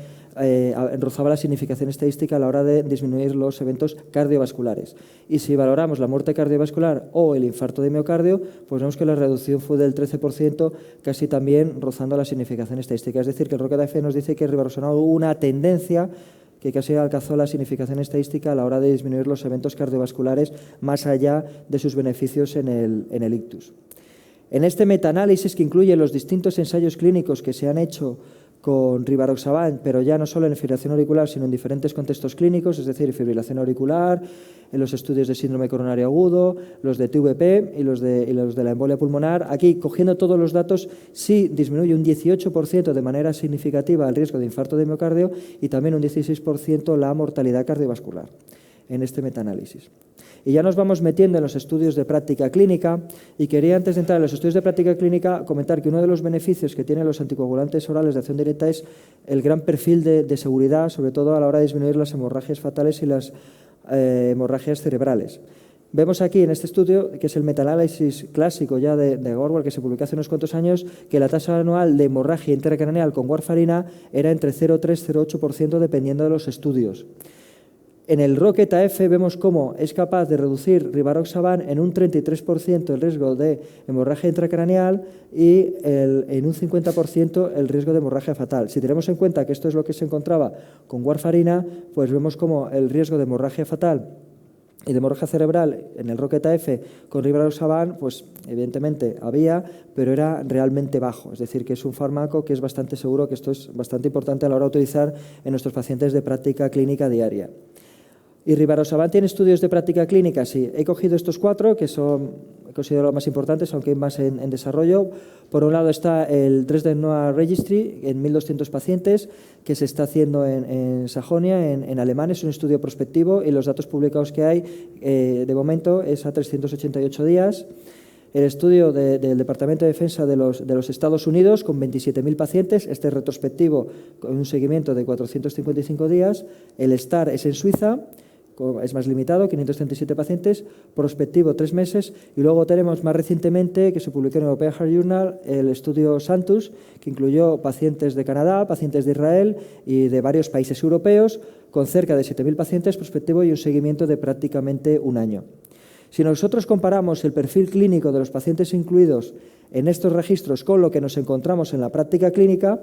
rozaba la significación estadística a la hora de disminuir los eventos cardiovasculares. Y si valoramos la muerte cardiovascular o el infarto de miocardio, pues vemos que la reducción fue del 13%, casi también rozando la significación estadística. Es decir, que el ROCKET-AF nos dice que rivaroxaban hubo una tendencia que casi alcanzó la significación estadística a la hora de disminuir los eventos cardiovasculares más allá de sus beneficios en el ictus. En este metaanálisis, que incluye los distintos ensayos clínicos que se han hecho con rivaroxaban, pero ya no solo en fibrilación auricular, sino en diferentes contextos clínicos, es decir, fibrilación auricular, en los estudios de síndrome coronario agudo, los de TVP y los de la embolia pulmonar. Aquí, cogiendo todos los datos, sí disminuye un 18% de manera significativa el riesgo de infarto de miocardio y también un 16% la mortalidad cardiovascular en este metaanálisis. Y ya nos vamos metiendo en los estudios de práctica clínica y quería, antes de entrar en los estudios de práctica clínica, comentar que uno de los beneficios que tienen los anticoagulantes orales de acción directa es el gran perfil de seguridad, sobre todo a la hora de disminuir las hemorragias fatales y las hemorragias cerebrales. Vemos aquí en este estudio, que es el metaanálisis clásico ya de Gorwal, que se publicó hace unos cuantos años, que la tasa anual de hemorragia intracraneal con warfarina era entre 0,3 y 0,8% dependiendo de los estudios. En el ROCKET-AF vemos cómo es capaz de reducir rivaroxaban en un 33% el riesgo de hemorragia intracraneal y en un 50% el riesgo de hemorragia fatal. Si tenemos en cuenta que esto es lo que se encontraba con warfarina, pues vemos cómo el riesgo de hemorragia fatal y de hemorragia cerebral en el ROCKET-AF con rivaroxaban, pues evidentemente había, pero era realmente bajo. Es decir, que es un fármaco que es bastante seguro, que esto es bastante importante a la hora de utilizar en nuestros pacientes de práctica clínica diaria. ¿Y rivaroxaban tiene estudios de práctica clínica? Sí. He cogido estos 4, que son, considero los más importantes, aunque hay más en desarrollo. Por un lado está el Dresden NOAH Registry, en 1.200 pacientes, que se está haciendo en Sajonia, en Alemania. Es un estudio prospectivo y los datos publicados que hay, de momento, es a 388 días. El estudio del Departamento de Defensa de los Estados Unidos, con 27.000 pacientes, este es retrospectivo con un seguimiento de 455 días. El STAR es en Suiza, es más limitado, 537 pacientes, prospectivo 3 meses, y luego tenemos más recientemente, que se publicó en European Heart Journal, el estudio Santus, que incluyó pacientes de Canadá, pacientes de Israel y de varios países europeos, con cerca de 7.000 pacientes prospectivo y un seguimiento de prácticamente un año. Si nosotros comparamos el perfil clínico de los pacientes incluidos en estos registros con lo que nos encontramos en la práctica clínica,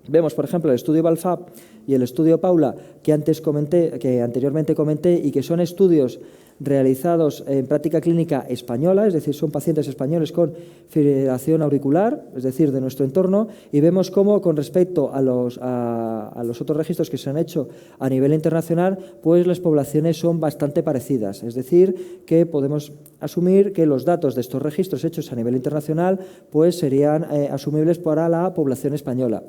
Vemos, por ejemplo, el estudio Balfab y el estudio Paula, que anteriormente comenté, y que son estudios realizados en práctica clínica española, es decir, son pacientes españoles con fibrilación auricular, es decir, de nuestro entorno, y vemos cómo con respecto a los otros registros que se han hecho a nivel internacional, pues las poblaciones son bastante parecidas, es decir, que podemos asumir que los datos de estos registros hechos a nivel internacional pues serían asumibles para la población española.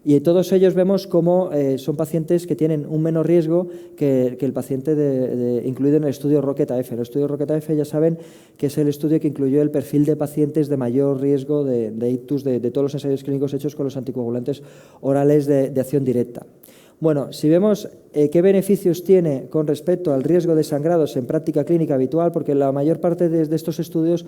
Y en todos ellos vemos cómo son pacientes que tienen un menor riesgo que el paciente incluido en el estudio Rocket-AF. El estudio Rocket-AF ya saben que es el estudio que incluyó el perfil de pacientes de mayor riesgo de ictus de todos los ensayos clínicos hechos con los anticoagulantes orales de acción directa. Bueno, si vemos qué beneficios tiene con respecto al riesgo de sangrados en práctica clínica habitual, porque la mayor parte de estos estudios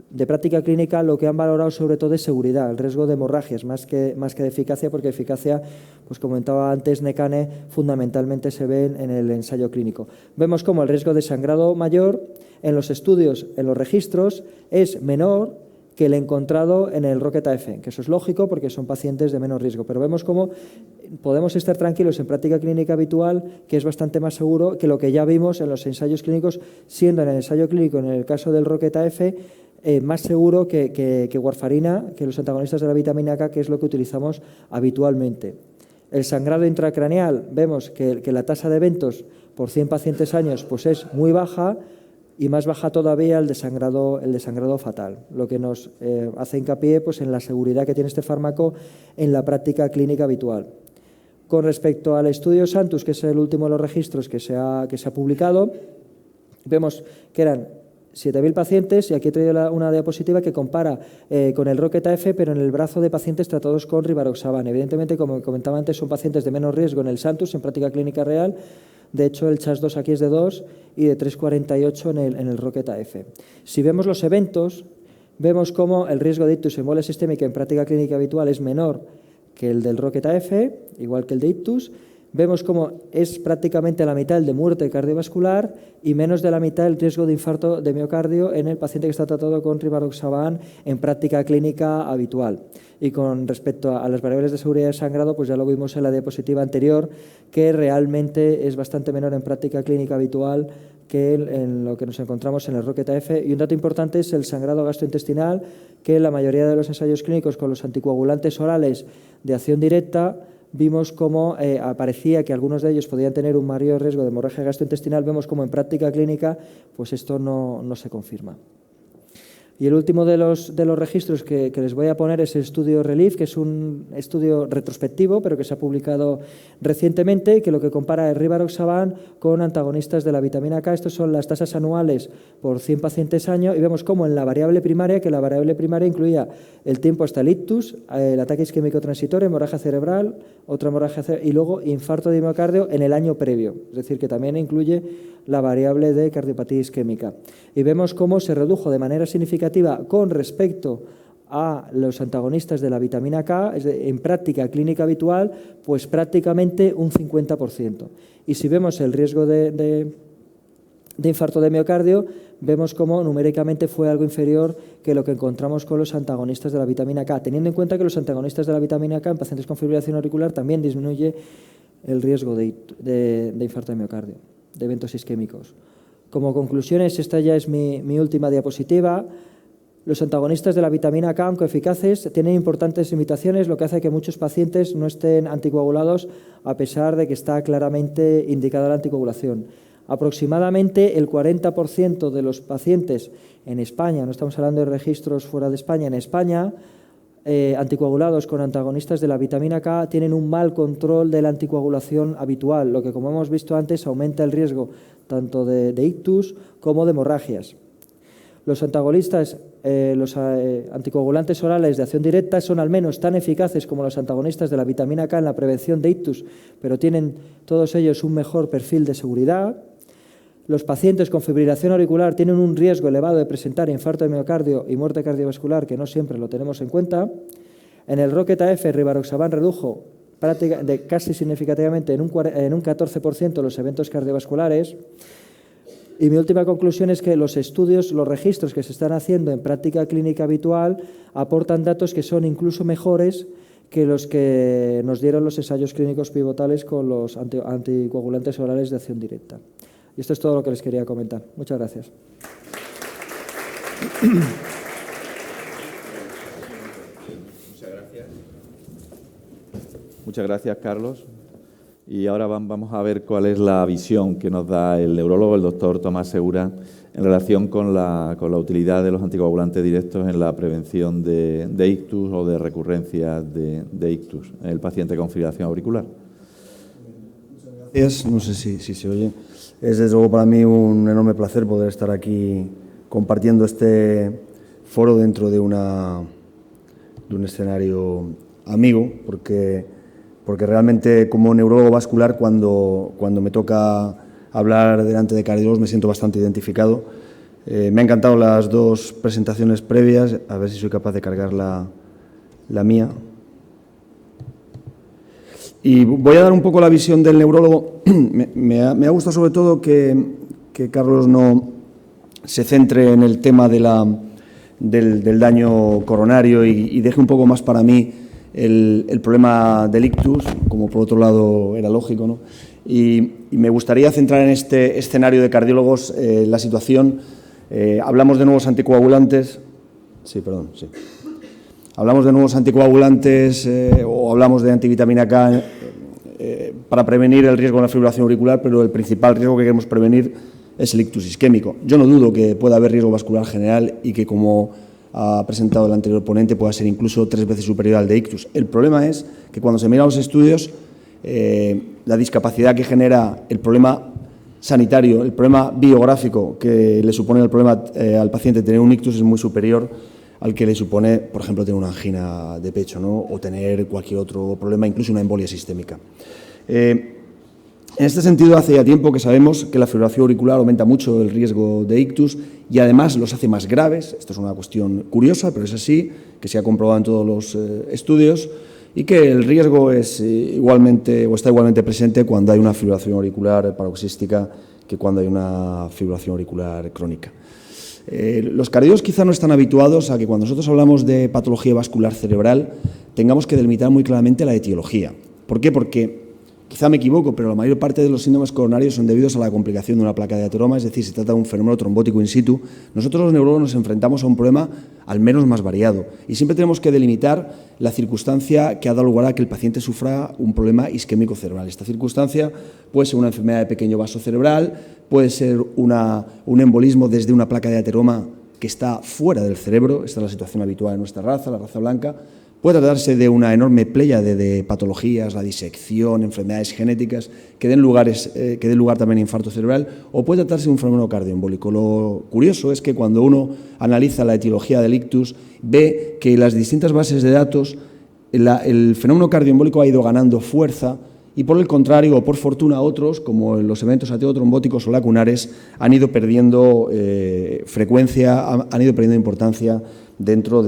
de práctica clínica lo que han valorado sobre todo es seguridad, el riesgo de hemorragias, más que de eficacia, porque eficacia, pues comentaba antes Nekane, fundamentalmente se ve en el ensayo clínico. Vemos cómo el riesgo de sangrado mayor en los estudios, en los registros, es menor que el encontrado en el Rocket-AF, que eso es lógico porque son pacientes de menos riesgo, pero vemos cómo podemos estar tranquilos en práctica clínica habitual, que es bastante más seguro que lo que ya vimos en los ensayos clínicos, siendo en el ensayo clínico, en el caso del Rocket-AF, más seguro que warfarina, que los antagonistas de la vitamina K, que es lo que utilizamos habitualmente. El sangrado intracraneal, vemos que la tasa de eventos por 100 pacientes años pues es muy baja, y más baja todavía el de sangrado fatal, lo que nos hace hincapié pues, en la seguridad que tiene este fármaco en la práctica clínica habitual. Con respecto al estudio Santus, que es el último de los registros que se ha publicado, vemos que eran 7.000 pacientes, y aquí he traído una diapositiva que compara con el Rocket-AF, pero en el brazo de pacientes tratados con rivaroxaban. Evidentemente, como comentaba antes, son pacientes de menos riesgo en el Santus, en práctica clínica real. De hecho, el CHAS2 aquí es de 2 y de 3,48 en el Rocket-AF. Si vemos los eventos, vemos cómo el riesgo de ictus embolia sistémica en práctica clínica habitual es menor que el del Rocket-AF, igual que el de ictus. Vemos cómo es prácticamente la mitad el de muerte cardiovascular y menos de la mitad el riesgo de infarto de miocardio en el paciente que está tratado con rivaroxaban en práctica clínica habitual. Y con respecto a las variables de seguridad de sangrado, pues ya lo vimos en la diapositiva anterior, que realmente es bastante menor en práctica clínica habitual que en lo que nos encontramos en el Rocket-AF. Y un dato importante es el sangrado gastrointestinal, que en la mayoría de los ensayos clínicos con los anticoagulantes orales de acción directa vimos cómo aparecía que algunos de ellos podían tener un mayor riesgo de hemorragia gastrointestinal. Vemos cómo en práctica clínica pues esto no se confirma. Y el último de los registros que les voy a poner es el estudio RELIEF, que es un estudio retrospectivo, pero que se ha publicado recientemente, y que lo que compara es rivaroxaban con antagonistas de la vitamina K. Estos son las tasas anuales por 100 pacientes año, y vemos cómo en la variable primaria, que la variable primaria incluía el tiempo hasta el ictus, el ataque isquémico transitorio, hemorragia cerebral, otra hemorragia cerebral, y luego infarto de miocardio en el año previo. Es decir, que también incluye la variable de cardiopatía isquémica. Y vemos cómo se redujo de manera significativa con respecto a los antagonistas de la vitamina K, en práctica clínica habitual, pues prácticamente un 50%. Y si vemos el riesgo de infarto de miocardio, vemos cómo numéricamente fue algo inferior que lo que encontramos con los antagonistas de la vitamina K, teniendo en cuenta que los antagonistas de la vitamina K en pacientes con fibrilación auricular también disminuye el riesgo de infarto de miocardio, de eventos isquémicos. Como conclusiones, esta ya es mi última diapositiva. Los antagonistas de la vitamina K, aunque eficaces, tienen importantes limitaciones, lo que hace que muchos pacientes no estén anticoagulados a pesar de que está claramente indicada la anticoagulación. Aproximadamente el 40% de los pacientes en España, no estamos hablando de registros fuera de España, en España, anticoagulados con antagonistas de la vitamina K tienen un mal control de la anticoagulación habitual, lo que, como hemos visto antes, aumenta el riesgo tanto de ictus como de hemorragias. Los antagonistas, los anticoagulantes orales de acción directa son al menos tan eficaces como los antagonistas de la vitamina K en la prevención de ictus, pero tienen todos ellos un mejor perfil de seguridad. Los pacientes con fibrilación auricular tienen un riesgo elevado de presentar infarto de miocardio y muerte cardiovascular, que no siempre lo tenemos en cuenta. En el Rocket-AF, rivaroxaban redujo casi significativamente en un 14% los eventos cardiovasculares. Y mi última conclusión es que los estudios, los registros que se están haciendo en práctica clínica habitual aportan datos que son incluso mejores que los que nos dieron los ensayos clínicos pivotales con los anticoagulantes orales de acción directa. Y esto es todo lo que les quería comentar. Muchas gracias. Muchas gracias, Carlos. Y ahora vamos a ver cuál es la visión que nos da el neurólogo, el doctor Tomás Segura, en relación con la utilidad de los anticoagulantes directos en la prevención de ictus o de recurrencias de ictus en el paciente con fibrilación auricular. Muchas gracias. No sé si se oye. Es desde luego para mí un enorme placer poder estar aquí compartiendo este foro dentro de un escenario amigo, porque realmente como neurólogo vascular cuando me toca hablar delante de cardiólogos me siento bastante identificado. Me han encantado las dos presentaciones previas, a ver si soy capaz de cargar la mía. Y voy a dar un poco la visión del neurólogo. Me ha gustado sobre todo que Carlos no se centre en el tema del daño coronario y deje un poco más para mí el problema del ictus, como por otro lado era lógico, ¿no? Y me gustaría centrar en este escenario de cardiólogos la situación. Hablamos de nuevos anticoagulantes. Sí, perdón, sí. Hablamos de nuevos anticoagulantes o hablamos de antivitamina K para prevenir el riesgo de la fibrilación auricular, pero el principal riesgo que queremos prevenir es el ictus isquémico. Yo no dudo que pueda haber riesgo vascular general y que, como ha presentado el anterior ponente, pueda ser incluso 3 veces superior al de ictus. El problema es que cuando se miran los estudios, la discapacidad que genera el problema sanitario, el problema biográfico que le supone el problema al paciente tener un ictus es muy superior al que le supone, por ejemplo, tener una angina de pecho, ¿no? O tener cualquier otro problema, incluso una embolia sistémica. En este sentido, hace ya tiempo que sabemos que la fibrilación auricular aumenta mucho el riesgo de ictus y además los hace más graves. Esto es una cuestión curiosa, pero es así, que se ha comprobado en todos los estudios, y que el riesgo es igualmente o está igualmente presente cuando hay una fibrilación auricular paroxística que cuando hay una fibrilación auricular crónica. Los cardiólogos quizá no están habituados a que cuando nosotros hablamos de patología vascular cerebral tengamos que delimitar muy claramente la etiología. ¿Por qué? Porque quizá me equivoco, pero la mayor parte de los síndromes coronarios son debidos a la complicación de una placa de ateroma, es decir, se trata de un fenómeno trombótico in situ. Nosotros los neurólogos nos enfrentamos a un problema al menos más variado y siempre tenemos que delimitar la circunstancia que ha dado lugar a que el paciente sufra un problema isquémico cerebral. Esta circunstancia puede ser una enfermedad de pequeño vaso cerebral, puede ser un embolismo desde una placa de ateroma que está fuera del cerebro. Esta es la situación habitual en nuestra raza, la raza blanca. Puede tratarse de una enorme pléyade de patologías, la disección, enfermedades genéticas, que den lugar también a infarto cerebral, o puede tratarse de un fenómeno cardioembólico. Lo curioso es que cuando uno analiza la etiología del ictus, ve que en las distintas bases de datos el fenómeno cardioembólico ha ido ganando fuerza y, por el contrario, o por fortuna, otros, como los eventos ateotrombóticos o lacunares, han ido perdiendo frecuencia, han ido perdiendo importancia dentro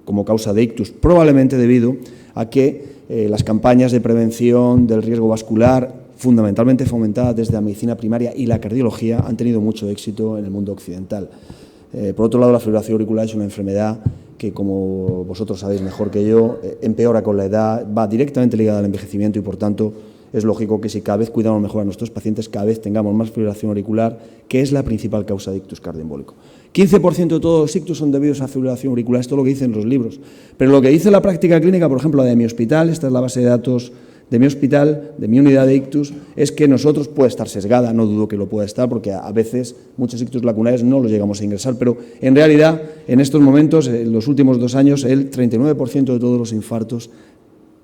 como causa de ictus, probablemente debido a que las campañas de prevención del riesgo vascular, fundamentalmente fomentadas desde la medicina primaria y la cardiología, han tenido mucho éxito en el mundo occidental. Por otro lado, la fibrilación auricular es una enfermedad que, como vosotros sabéis mejor que yo, empeora con la edad, va directamente ligada al envejecimiento y, por tanto, es lógico que si cada vez cuidamos mejor a nuestros pacientes, cada vez tengamos más fibrilación auricular, que es la principal causa de ictus cardioembólico. 15% de todos los ictus son debidos a fibrilación auricular, esto es lo que dicen los libros. Pero lo que dice la práctica clínica, por ejemplo, la de mi hospital, esta es la base de datos de mi hospital, de mi unidad de ictus, es que nosotros puede estar sesgada, no dudo que lo pueda estar, porque a veces muchos ictus lacunares no los llegamos a ingresar, pero en realidad, en estos momentos, en los últimos 2 años, el 39% de todos los infartos,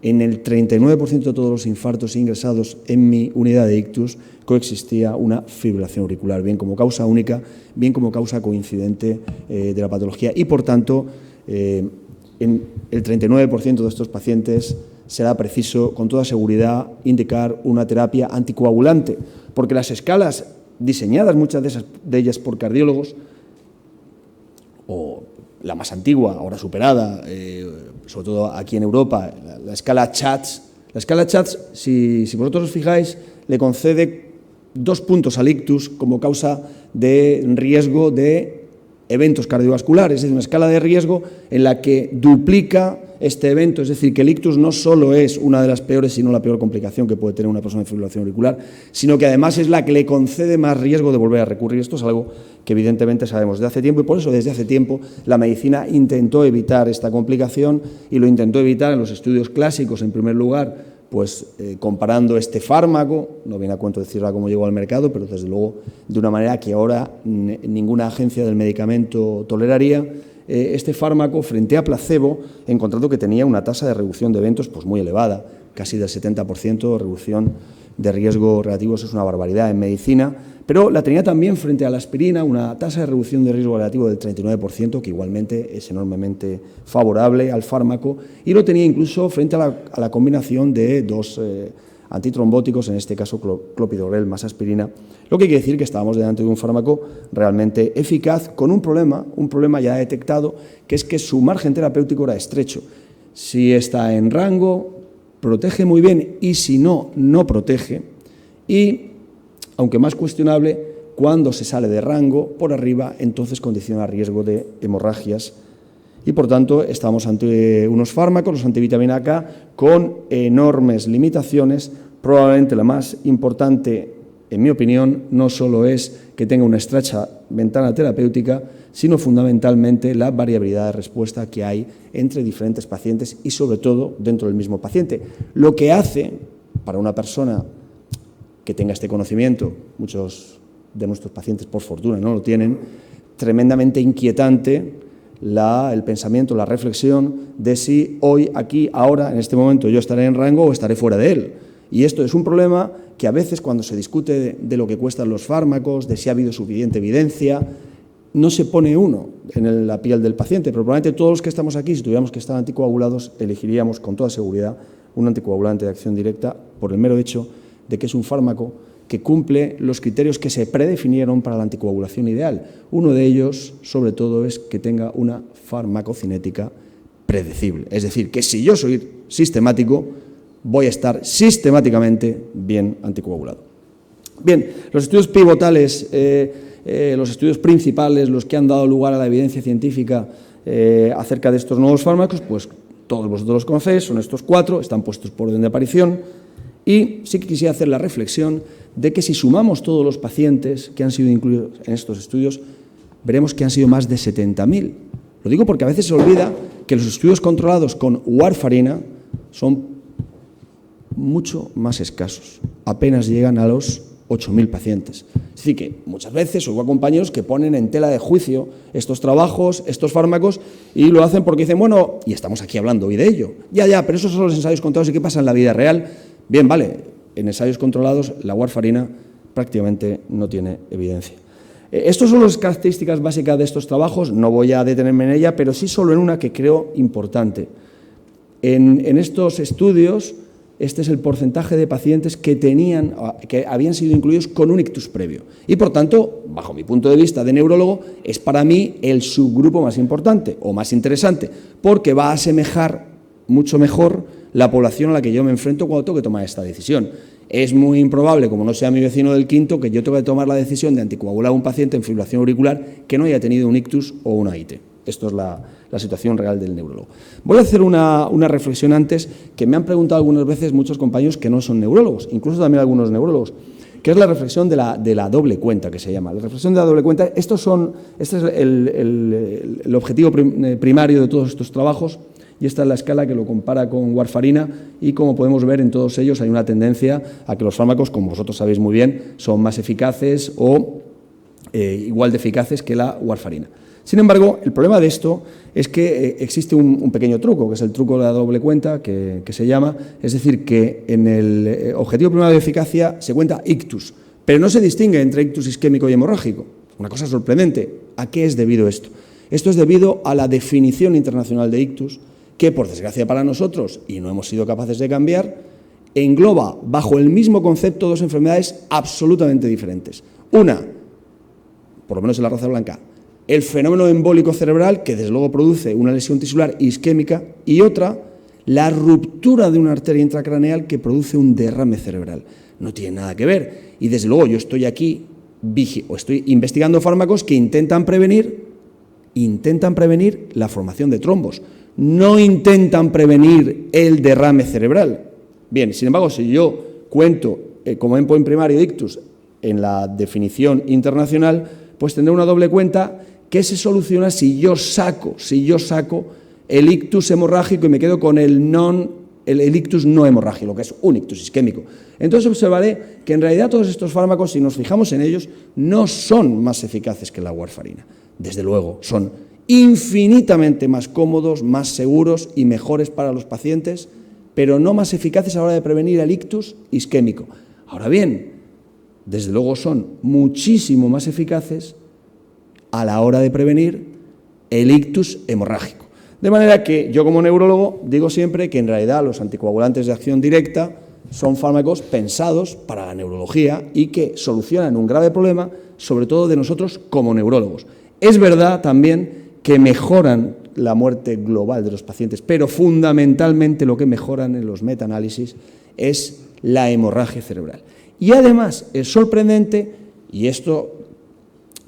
en el 39% de todos los infartos ingresados en mi unidad de ictus coexistía una fibrilación auricular, bien como causa única, bien como causa coincidente de la patología. Y, por tanto, en el 39% de estos pacientes será preciso, con toda seguridad, indicar una terapia anticoagulante, porque las escalas diseñadas, muchas de ellas por cardiólogos, o la más antigua, ahora superada, sobre todo aquí en Europa, la escala CHATS. La escala CHATS, si vosotros os fijáis, le concede 2 puntos al ictus como causa de riesgo de eventos cardiovasculares, es decir, una escala de riesgo en la que duplica este evento, es decir, que el ictus no solo es una de las peores, sino la peor complicación que puede tener una persona en fibrilación auricular, sino que además es la que le concede más riesgo de volver a recurrir. Esto es algo que evidentemente sabemos desde hace tiempo y por eso desde hace tiempo la medicina intentó evitar esta complicación y lo intentó evitar en los estudios clásicos, en primer lugar, pues comparando este fármaco, no viene a cuento decirla cómo llegó al mercado, pero desde luego de una manera que ahora ninguna agencia del medicamento toleraría, este fármaco frente a placebo, encontrando que tenía una tasa de reducción de eventos pues muy elevada, casi del 70% de reducción de riesgo relativo, eso es una barbaridad en medicina, pero la tenía también frente a la aspirina, una tasa de reducción de riesgo relativo del 39%, que igualmente es enormemente favorable al fármaco, y lo tenía incluso frente a la combinación de dos antitrombóticos, en este caso clopidogrel más aspirina, lo que quiere decir que estábamos delante de un fármaco realmente eficaz, con un problema ya detectado, que es que su margen terapéutico era estrecho. Si está en rango, protege muy bien, y si no, no protege, y aunque más cuestionable, cuando se sale de rango por arriba, entonces condiciona riesgo de hemorragias. Y por tanto, estamos ante unos fármacos, los antivitamina K, con enormes limitaciones. Probablemente la más importante, en mi opinión, no solo es que tenga una estrecha ventana terapéutica, sino fundamentalmente la variabilidad de respuesta que hay entre diferentes pacientes y sobre todo dentro del mismo paciente. Lo que hace, para una persona que tenga este conocimiento, muchos de nuestros pacientes por fortuna no lo tienen, tremendamente inquietante el pensamiento, la reflexión de si hoy, aquí, ahora, en este momento yo estaré en rango o estaré fuera de él. Y esto es un problema que a veces cuando se discute de lo que cuestan los fármacos, de si ha habido suficiente evidencia, no se pone uno en la piel del paciente, pero probablemente todos los que estamos aquí, si tuviéramos que estar anticoagulados, elegiríamos con toda seguridad un anticoagulante de acción directa por el mero hecho de que es un fármaco que cumple los criterios que se predefinieron para la anticoagulación ideal. Uno de ellos, sobre todo, es que tenga una farmacocinética predecible. Es decir, que si yo soy sistemático, voy a estar sistemáticamente bien anticoagulado. Bien, los estudios pivotales, los estudios principales, los que han dado lugar a la evidencia científica acerca de estos nuevos fármacos, pues todos vosotros los conocéis, son estos 4, están puestos por orden de aparición. Y sí que quisiera hacer la reflexión de que si sumamos todos los pacientes que han sido incluidos en estos estudios, veremos que han sido más de 70.000. Lo digo porque a veces se olvida que los estudios controlados con warfarina son mucho más escasos, apenas llegan a los 8.000 pacientes. Es decir, que muchas veces oigo a compañeros que ponen en tela de juicio estos trabajos, estos fármacos, y lo hacen porque dicen, bueno, y estamos aquí hablando hoy de ello. Ya, pero esos son los ensayos controlados, ¿y qué pasa en la vida real? Bien, vale, en ensayos controlados la warfarina prácticamente no tiene evidencia. Estas son las características básicas de estos trabajos, no voy a detenerme en ella, pero sí solo en una que creo importante. En estos estudios, este es el porcentaje de pacientes que habían sido incluidos con un ictus previo. Y por tanto, bajo mi punto de vista de neurólogo, es para mí el subgrupo más importante o más interesante, porque va a asemejar mucho mejor la población a la que yo me enfrento cuando tengo que tomar esta decisión. Es muy improbable, como no sea mi vecino del quinto, que yo tenga que tomar la decisión de anticoagular a un paciente en fibrilación auricular que no haya tenido un ictus o una AIT. Esto es la situación real del neurólogo. Voy a hacer una reflexión antes, que me han preguntado algunas veces muchos compañeros que no son neurólogos, incluso también algunos neurólogos, que es la reflexión de la doble cuenta, que se llama. La reflexión de la doble cuenta, este es el objetivo primario de todos estos trabajos, y esta es la escala que lo compara con warfarina, y como podemos ver en todos ellos hay una tendencia a que los fármacos, como vosotros sabéis muy bien, son más eficaces o igual de eficaces que la warfarina. Sin embargo, el problema de esto es que existe un pequeño truco, que es el truco de la doble cuenta, que se llama, es decir, que en el objetivo primario de eficacia se cuenta ictus, pero no se distingue entre ictus isquémico y hemorrágico. Una cosa sorprendente. ¿A qué es debido esto? Esto es debido a la definición internacional de ictus, que por desgracia para nosotros, y no hemos sido capaces de cambiar, engloba bajo el mismo concepto dos enfermedades absolutamente diferentes. Una, por lo menos en la raza blanca, el fenómeno embólico cerebral, que desde luego produce una lesión tisular isquémica, y otra, la ruptura de una arteria intracraneal que produce un derrame cerebral. No tiene nada que ver. Y desde luego yo estoy aquí, estoy investigando fármacos que intentan prevenir intentan prevenir la formación de trombos, no intentan prevenir el derrame cerebral. Bien, sin embargo, si yo cuento como endpoint primario ictus en la definición internacional, pues tendré una doble cuenta que se soluciona si yo saco el ictus hemorrágico y me quedo con el ictus no hemorrágico, lo que es un ictus isquémico. Entonces observaré que en realidad todos estos fármacos, si nos fijamos en ellos, no son más eficaces que la warfarina. Desde luego, son infinitamente más cómodos, más seguros y mejores para los pacientes, pero no más eficaces a la hora de prevenir el ictus isquémico. Ahora bien, desde luego son muchísimo más eficaces a la hora de prevenir el ictus hemorrágico. De manera que yo como neurólogo digo siempre que en realidad los anticoagulantes de acción directa son fármacos pensados para la neurología y que solucionan un grave problema, sobre todo de nosotros como neurólogos. Es verdad también que mejoran la muerte global de los pacientes, pero fundamentalmente lo que mejoran en los metaanálisis es la hemorragia cerebral. Y además es sorprendente, y esto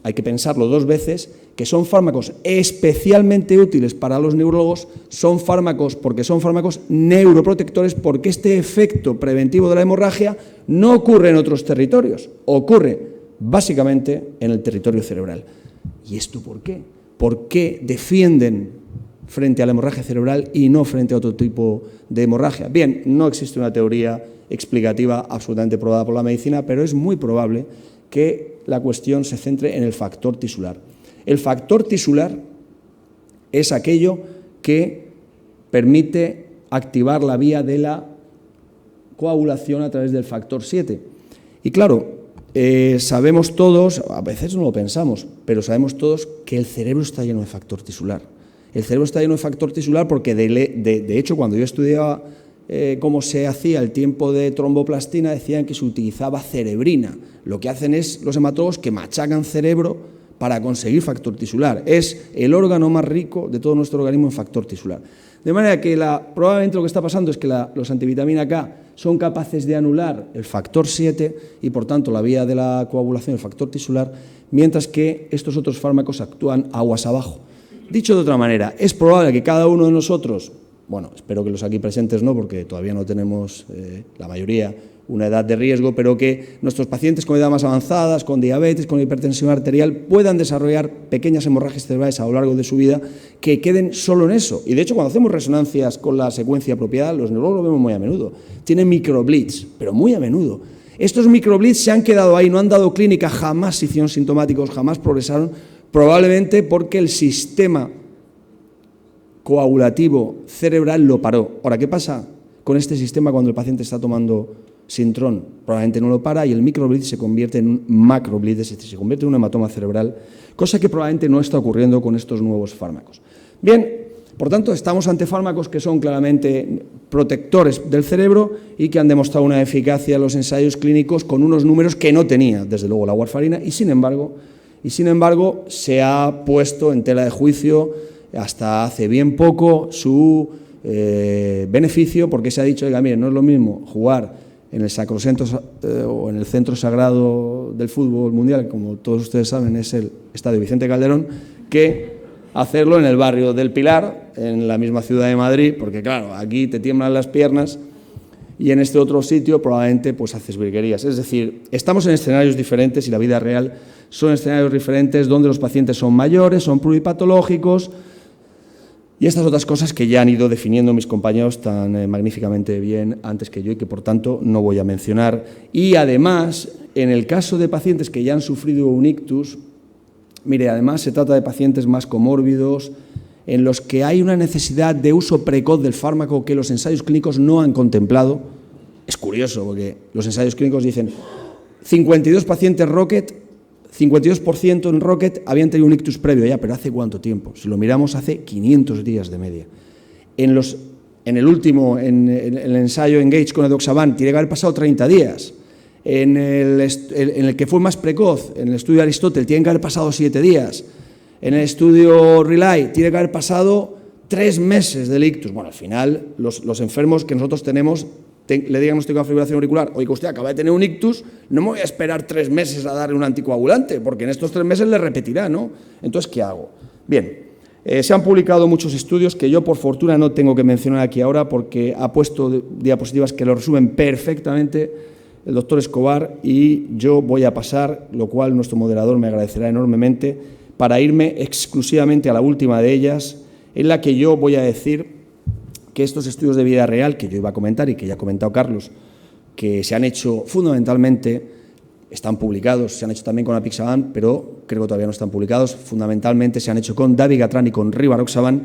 hay que pensarlo dos veces, que son fármacos especialmente útiles para los neurólogos, son fármacos neuroprotectores, porque este efecto preventivo de la hemorragia no ocurre en otros territorios, ocurre básicamente en el territorio cerebral. ¿Y esto por qué? ¿Por qué defienden frente a la hemorragia cerebral y no frente a otro tipo de hemorragia? Bien, no existe una teoría explicativa absolutamente probada por la medicina, pero es muy probable que la cuestión se centre en el factor tisular. El factor tisular es aquello que permite activar la vía de la coagulación a través del factor 7. Y claro, sabemos todos, a veces no lo pensamos, pero sabemos todos que el cerebro está lleno de factor tisular. El cerebro está lleno de factor tisular porque, de hecho, cuando yo estudiaba cómo se hacía el tiempo de tromboplastina, decían que se utilizaba cerebrina. Lo que hacen es los hematólogos que machacan cerebro para conseguir factor tisular. Es el órgano más rico de todo nuestro organismo en factor tisular. De manera que probablemente lo que está pasando es que los antivitamina K son capaces de anular el factor 7 y, por tanto, la vía de la coagulación, el factor tisular, mientras que estos otros fármacos actúan aguas abajo. Dicho de otra manera, es probable que cada uno de nosotros, bueno, espero que los aquí presentes no, porque todavía no tenemos, la mayoría, una edad de riesgo, pero que nuestros pacientes con edad más avanzadas, con diabetes, con hipertensión arterial, puedan desarrollar pequeñas hemorragias cerebrales a lo largo de su vida que queden solo en eso. Y de hecho, cuando hacemos resonancias con la secuencia apropiada, los neurólogos lo vemos muy a menudo. Tienen microblitz, pero muy a menudo. Estos microblitz se han quedado ahí, no han dado clínica, jamás se hicieron sintomáticos, jamás progresaron, probablemente porque el sistema coagulativo cerebral lo paró. Ahora, ¿qué pasa con este sistema cuando el paciente está tomando Sintrom? Probablemente no lo para y el microblitz se convierte en un macroblitz, es decir, se convierte en un hematoma cerebral, cosa que probablemente no está ocurriendo con estos nuevos fármacos. Bien, por tanto, estamos ante fármacos que son claramente protectores del cerebro y que han demostrado una eficacia en los ensayos clínicos con unos números que no tenía, desde luego, la warfarina, y sin embargo, se ha puesto en tela de juicio hasta hace bien poco su beneficio, porque se ha dicho, oiga, mire, no es lo mismo jugar en el sacrosanto o en el centro sagrado del fútbol mundial, como todos ustedes saben, es el Estadio Vicente Calderón, que hacerlo en el barrio del Pilar, en la misma ciudad de Madrid, porque claro, aquí te tiemblan las piernas y en este otro sitio probablemente pues haces virguerías. Es decir, estamos en escenarios diferentes y la vida real son escenarios diferentes donde los pacientes son mayores, son pluripatológicos y estas otras cosas que ya han ido definiendo mis compañeros tan magníficamente bien antes que yo y que por tanto no voy a mencionar. Y además, en el caso de pacientes que ya han sufrido un ictus, mire, además se trata de pacientes más comórbidos, en los que hay una necesidad de uso precoz del fármaco que los ensayos clínicos no han contemplado. Es curioso, porque los ensayos clínicos dicen 52 pacientes Rocket, 52% en Rocket habían tenido un ictus previo ya, pero ¿hace cuánto tiempo? Si lo miramos, hace 500 días de media. En el ensayo Engage con edoxaban, tiene que haber pasado 30 días. En el que fue más precoz, en el estudio de Aristóteles, tienen que haber pasado 7 días. En el estudio Relay, tiene que haber pasado 3 meses del ictus. Bueno, al final, los enfermos que nosotros tenemos, le diagnosticamos fibrilación auricular, oiga, usted acaba de tener un ictus, no me voy a esperar 3 meses a darle un anticoagulante, porque en estos 3 meses le repetirá, ¿no? Entonces, ¿qué hago? Bien, se han publicado muchos estudios que yo, por fortuna, no tengo que mencionar aquí ahora porque ha puesto diapositivas que lo resumen perfectamente el doctor Escobar, y yo voy a pasar, lo cual nuestro moderador me agradecerá enormemente, para irme exclusivamente a la última de ellas, en la que yo voy a decir que estos estudios de vida real, que yo iba a comentar y que ya ha comentado Carlos, que se han hecho fundamentalmente, están publicados, se han hecho también con Apixaban, pero creo que todavía no están publicados, fundamentalmente se han hecho con dabigatran y con rivaroxaban.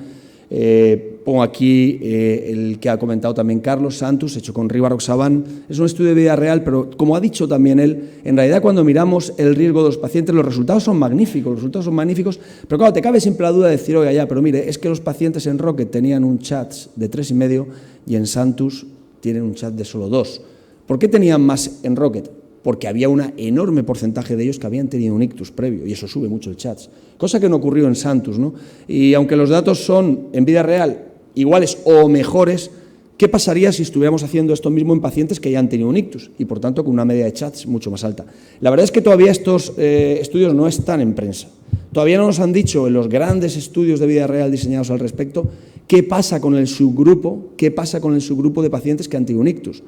Pongo aquí el que ha comentado también Carlos Santos, hecho con rivaroxaban. Es un estudio de vida real, pero como ha dicho también él, en realidad cuando miramos el riesgo de los pacientes, los resultados son magníficos, pero claro, te cabe siempre la duda de decir, oiga, ya, pero mire, es que los pacientes en Rocket tenían un chat de 3,5 y en Santus tienen un chat de solo 2. ¿Por qué tenían más en Rocket? Porque había un enorme porcentaje de ellos que habían tenido un ictus previo, y eso sube mucho el chat, cosa que no ocurrió en Santus, ¿no? Y aunque los datos son, en vida real, iguales o mejores, ¿qué pasaría si estuviéramos haciendo esto mismo en pacientes que ya han tenido un ictus y, por tanto, con una media de chats mucho más alta? La verdad es que todavía estos estudios no están en prensa. Todavía no nos han dicho en los grandes estudios de vida real diseñados al respecto qué pasa con el subgrupo de pacientes que han tenido un ictus.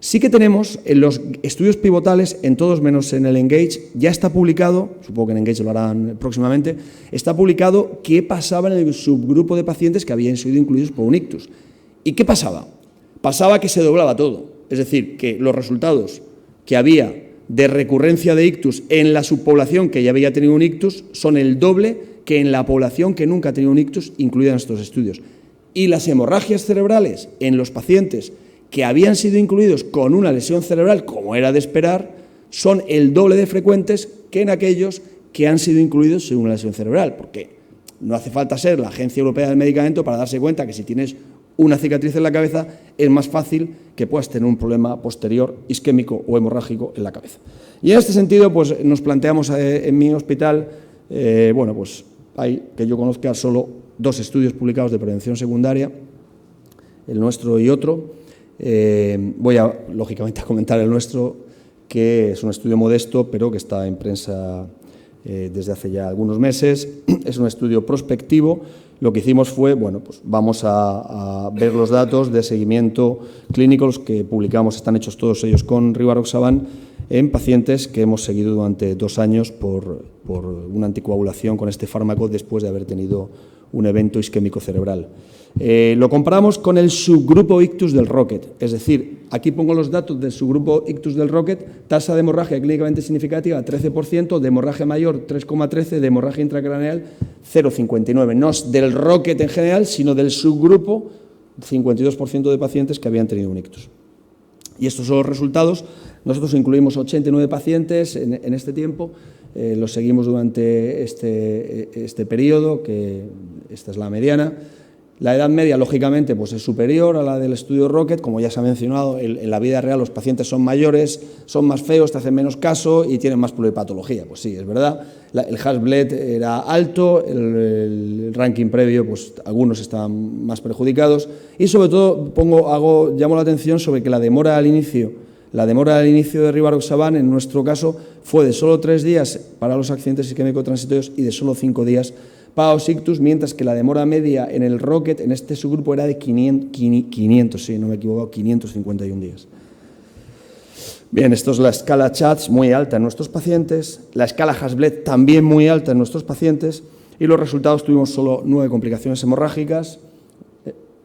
Sí que tenemos en los estudios pivotales, en todos menos en el Engage, ya está publicado, supongo que en Engage lo harán próximamente, está publicado qué pasaba en el subgrupo de pacientes que habían sido incluidos por un ictus. ¿Y qué pasaba? Pasaba que se doblaba todo, es decir, que los resultados que había de recurrencia de ictus en la subpoblación que ya había tenido un ictus son el doble que en la población que nunca ha tenido un ictus incluida en estos estudios. Y las hemorragias cerebrales en los pacientes que habían sido incluidos con una lesión cerebral, como era de esperar, son el doble de frecuentes que en aquellos que han sido incluidos sin una lesión cerebral, porque no hace falta ser la Agencia Europea del Medicamento para darse cuenta que si tienes una cicatriz en la cabeza es más fácil que puedas tener un problema posterior isquémico o hemorrágico en la cabeza. Y en este sentido, pues nos planteamos en mi hospital, bueno, pues hay, que yo conozca, solo 2 estudios publicados de prevención secundaria, el nuestro y otro. Voy a, lógicamente, a comentar el nuestro, que es un estudio modesto, pero que está en prensa desde hace ya algunos meses. Es un estudio prospectivo. Lo que hicimos fue, bueno, pues vamos a ver los datos de seguimiento clínico, los que publicamos están hechos todos ellos con rivaroxaban, en pacientes que hemos seguido durante 2 años por una anticoagulación con este fármaco después de haber tenido un evento isquémico cerebral. Lo comparamos con el subgrupo ictus del Rocket, es decir, aquí pongo los datos del subgrupo ictus del Rocket, tasa de hemorragia clínicamente significativa 13%, de hemorragia mayor 3,13%, de hemorragia intracraneal 0,59%, no es del Rocket en general, sino del subgrupo, 52% de pacientes que habían tenido un ictus. Y estos son los resultados. Nosotros incluimos 89 pacientes en este tiempo, los seguimos durante este periodo, que esta es la mediana. La edad media, lógicamente, pues es superior a la del estudio Rocket. Como ya se ha mencionado, en la vida real los pacientes son mayores, son más feos, te hacen menos caso y tienen más pluripatología. Pues sí, es verdad. El Hasbled era alto, el ranking previo, pues algunos estaban más perjudicados. Y sobre todo llamo la atención sobre que la demora al inicio de rivaroxaban, en nuestro caso, fue de solo 3 días para los accidentes isquémico-transitorios y de solo 5 días para los ictus, mientras que la demora media en el Rocket, en este subgrupo, era de 500, sí, no me he equivocado, 551 días. Bien, esto es la escala CHATS, muy alta en nuestros pacientes, la escala Hasbled también muy alta en nuestros pacientes, y los resultados tuvimos solo 9 complicaciones hemorrágicas,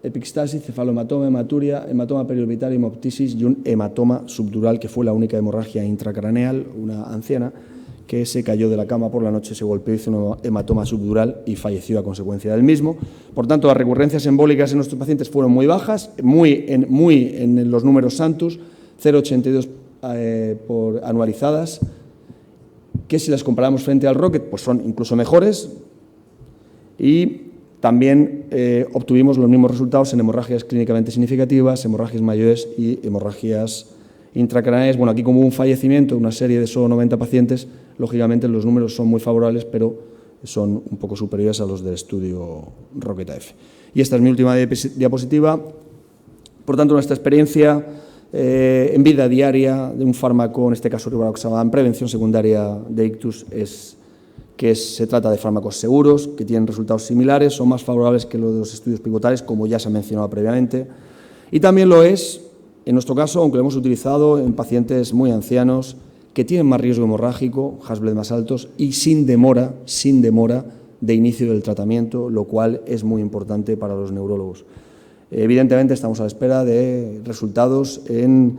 epistasis, cefalohematoma, hematuria, hematoma periorbital, hemoptisis y un hematoma subdural, que fue la única hemorragia intracraneal, una anciana, que se cayó de la cama por la noche, se golpeó, hizo un hematoma subdural y falleció a consecuencia del mismo. Por tanto, las recurrencias embólicas en nuestros pacientes fueron muy bajas, muy en los números Santus, 0,82 por anualizadas, que si las comparamos frente al Rocket, pues son incluso mejores. Y también obtuvimos los mismos resultados en hemorragias clínicamente significativas, hemorragias mayores y hemorragias intracraneales. Bueno, aquí como hubo un fallecimiento, una serie de solo 90 pacientes, lógicamente los números son muy favorables, pero son un poco superiores a los del estudio Rocket AF. Y esta es mi última diapositiva. Por tanto, nuestra experiencia en vida diaria de un fármaco, en este caso rivaroxaban, prevención secundaria de ictus, es que se trata de fármacos seguros, que tienen resultados similares, son más favorables que los de los estudios pivotales, como ya se ha mencionado previamente. Y también lo es, en nuestro caso, aunque lo hemos utilizado en pacientes muy ancianos, que tienen más riesgo hemorrágico, Hasbled más altos y sin demora de inicio del tratamiento, lo cual es muy importante para los neurólogos. Evidentemente, estamos a la espera de resultados en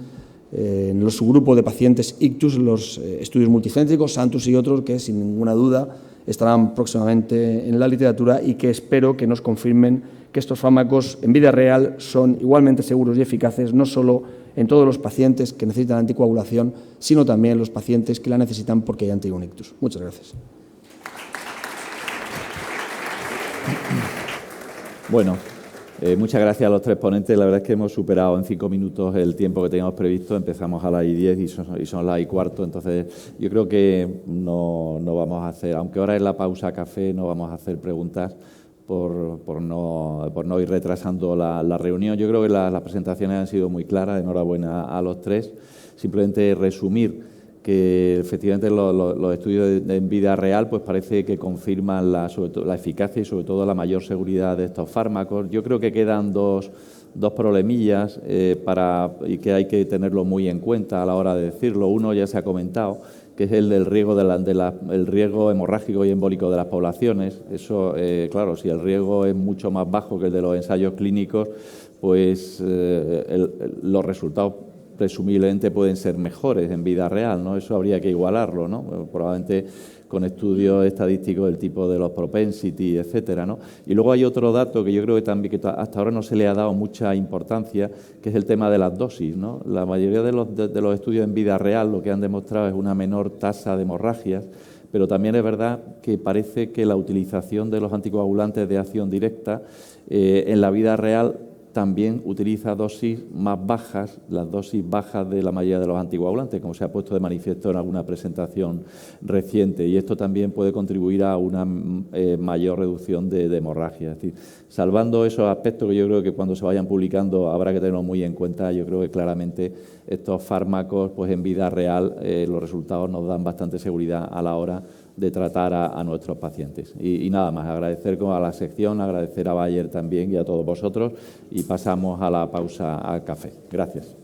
los subgrupos de pacientes ictus, los estudios multicéntricos, Santus y otros, que sin ninguna duda estarán próximamente en la literatura y que espero que nos confirmen que estos fármacos en vida real son igualmente seguros y eficaces, no solo en todos los pacientes que necesitan anticoagulación, sino también en los pacientes que la necesitan porque hayan tenido un ictus. Muchas gracias. Bueno, muchas gracias a los tres ponentes. La verdad es que hemos superado en 5 minutos el tiempo que teníamos previsto. Empezamos a las 10 y son las 15. Entonces, yo creo que no vamos a hacer, aunque ahora es la pausa café, no vamos a hacer preguntas por no ir retrasando la reunión. Yo creo que las presentaciones han sido muy claras. Enhorabuena a los tres. Simplemente resumir que efectivamente los estudios en vida real pues parece que confirman sobre todo la eficacia y sobre todo la mayor seguridad de estos fármacos. Yo creo que quedan dos problemillas y que hay que tenerlo muy en cuenta a la hora de decirlo. Uno ya se ha comentado, que es el del riesgo, el riesgo hemorrágico y embólico de las poblaciones. Eso, claro, si el riesgo es mucho más bajo que el de los ensayos clínicos, pues los resultados presumiblemente pueden ser mejores en vida real, ¿no? Eso habría que igualarlo, ¿no? Probablemente con estudios estadísticos del tipo de los propensity, etcétera, ¿no? Y luego hay otro dato que yo creo que también que hasta ahora no se le ha dado mucha importancia, que es el tema de las dosis, ¿no? La mayoría de los estudios en vida real lo que han demostrado es una menor tasa de hemorragias, pero también es verdad que parece que la utilización de los anticoagulantes de acción directa en la vida real también utiliza dosis más bajas, las dosis bajas de la mayoría de los anticoagulantes, como se ha puesto de manifiesto en alguna presentación reciente, y esto también puede contribuir a una mayor reducción de hemorragia. Es decir, salvando esos aspectos que yo creo que cuando se vayan publicando habrá que tenerlos muy en cuenta, yo creo que claramente estos fármacos, pues en vida real, los resultados nos dan bastante seguridad a la hora de tratar a nuestros pacientes. Y nada más, agradecer a la sección, agradecer a Bayer también y a todos vosotros, y pasamos a la pausa al café. Gracias.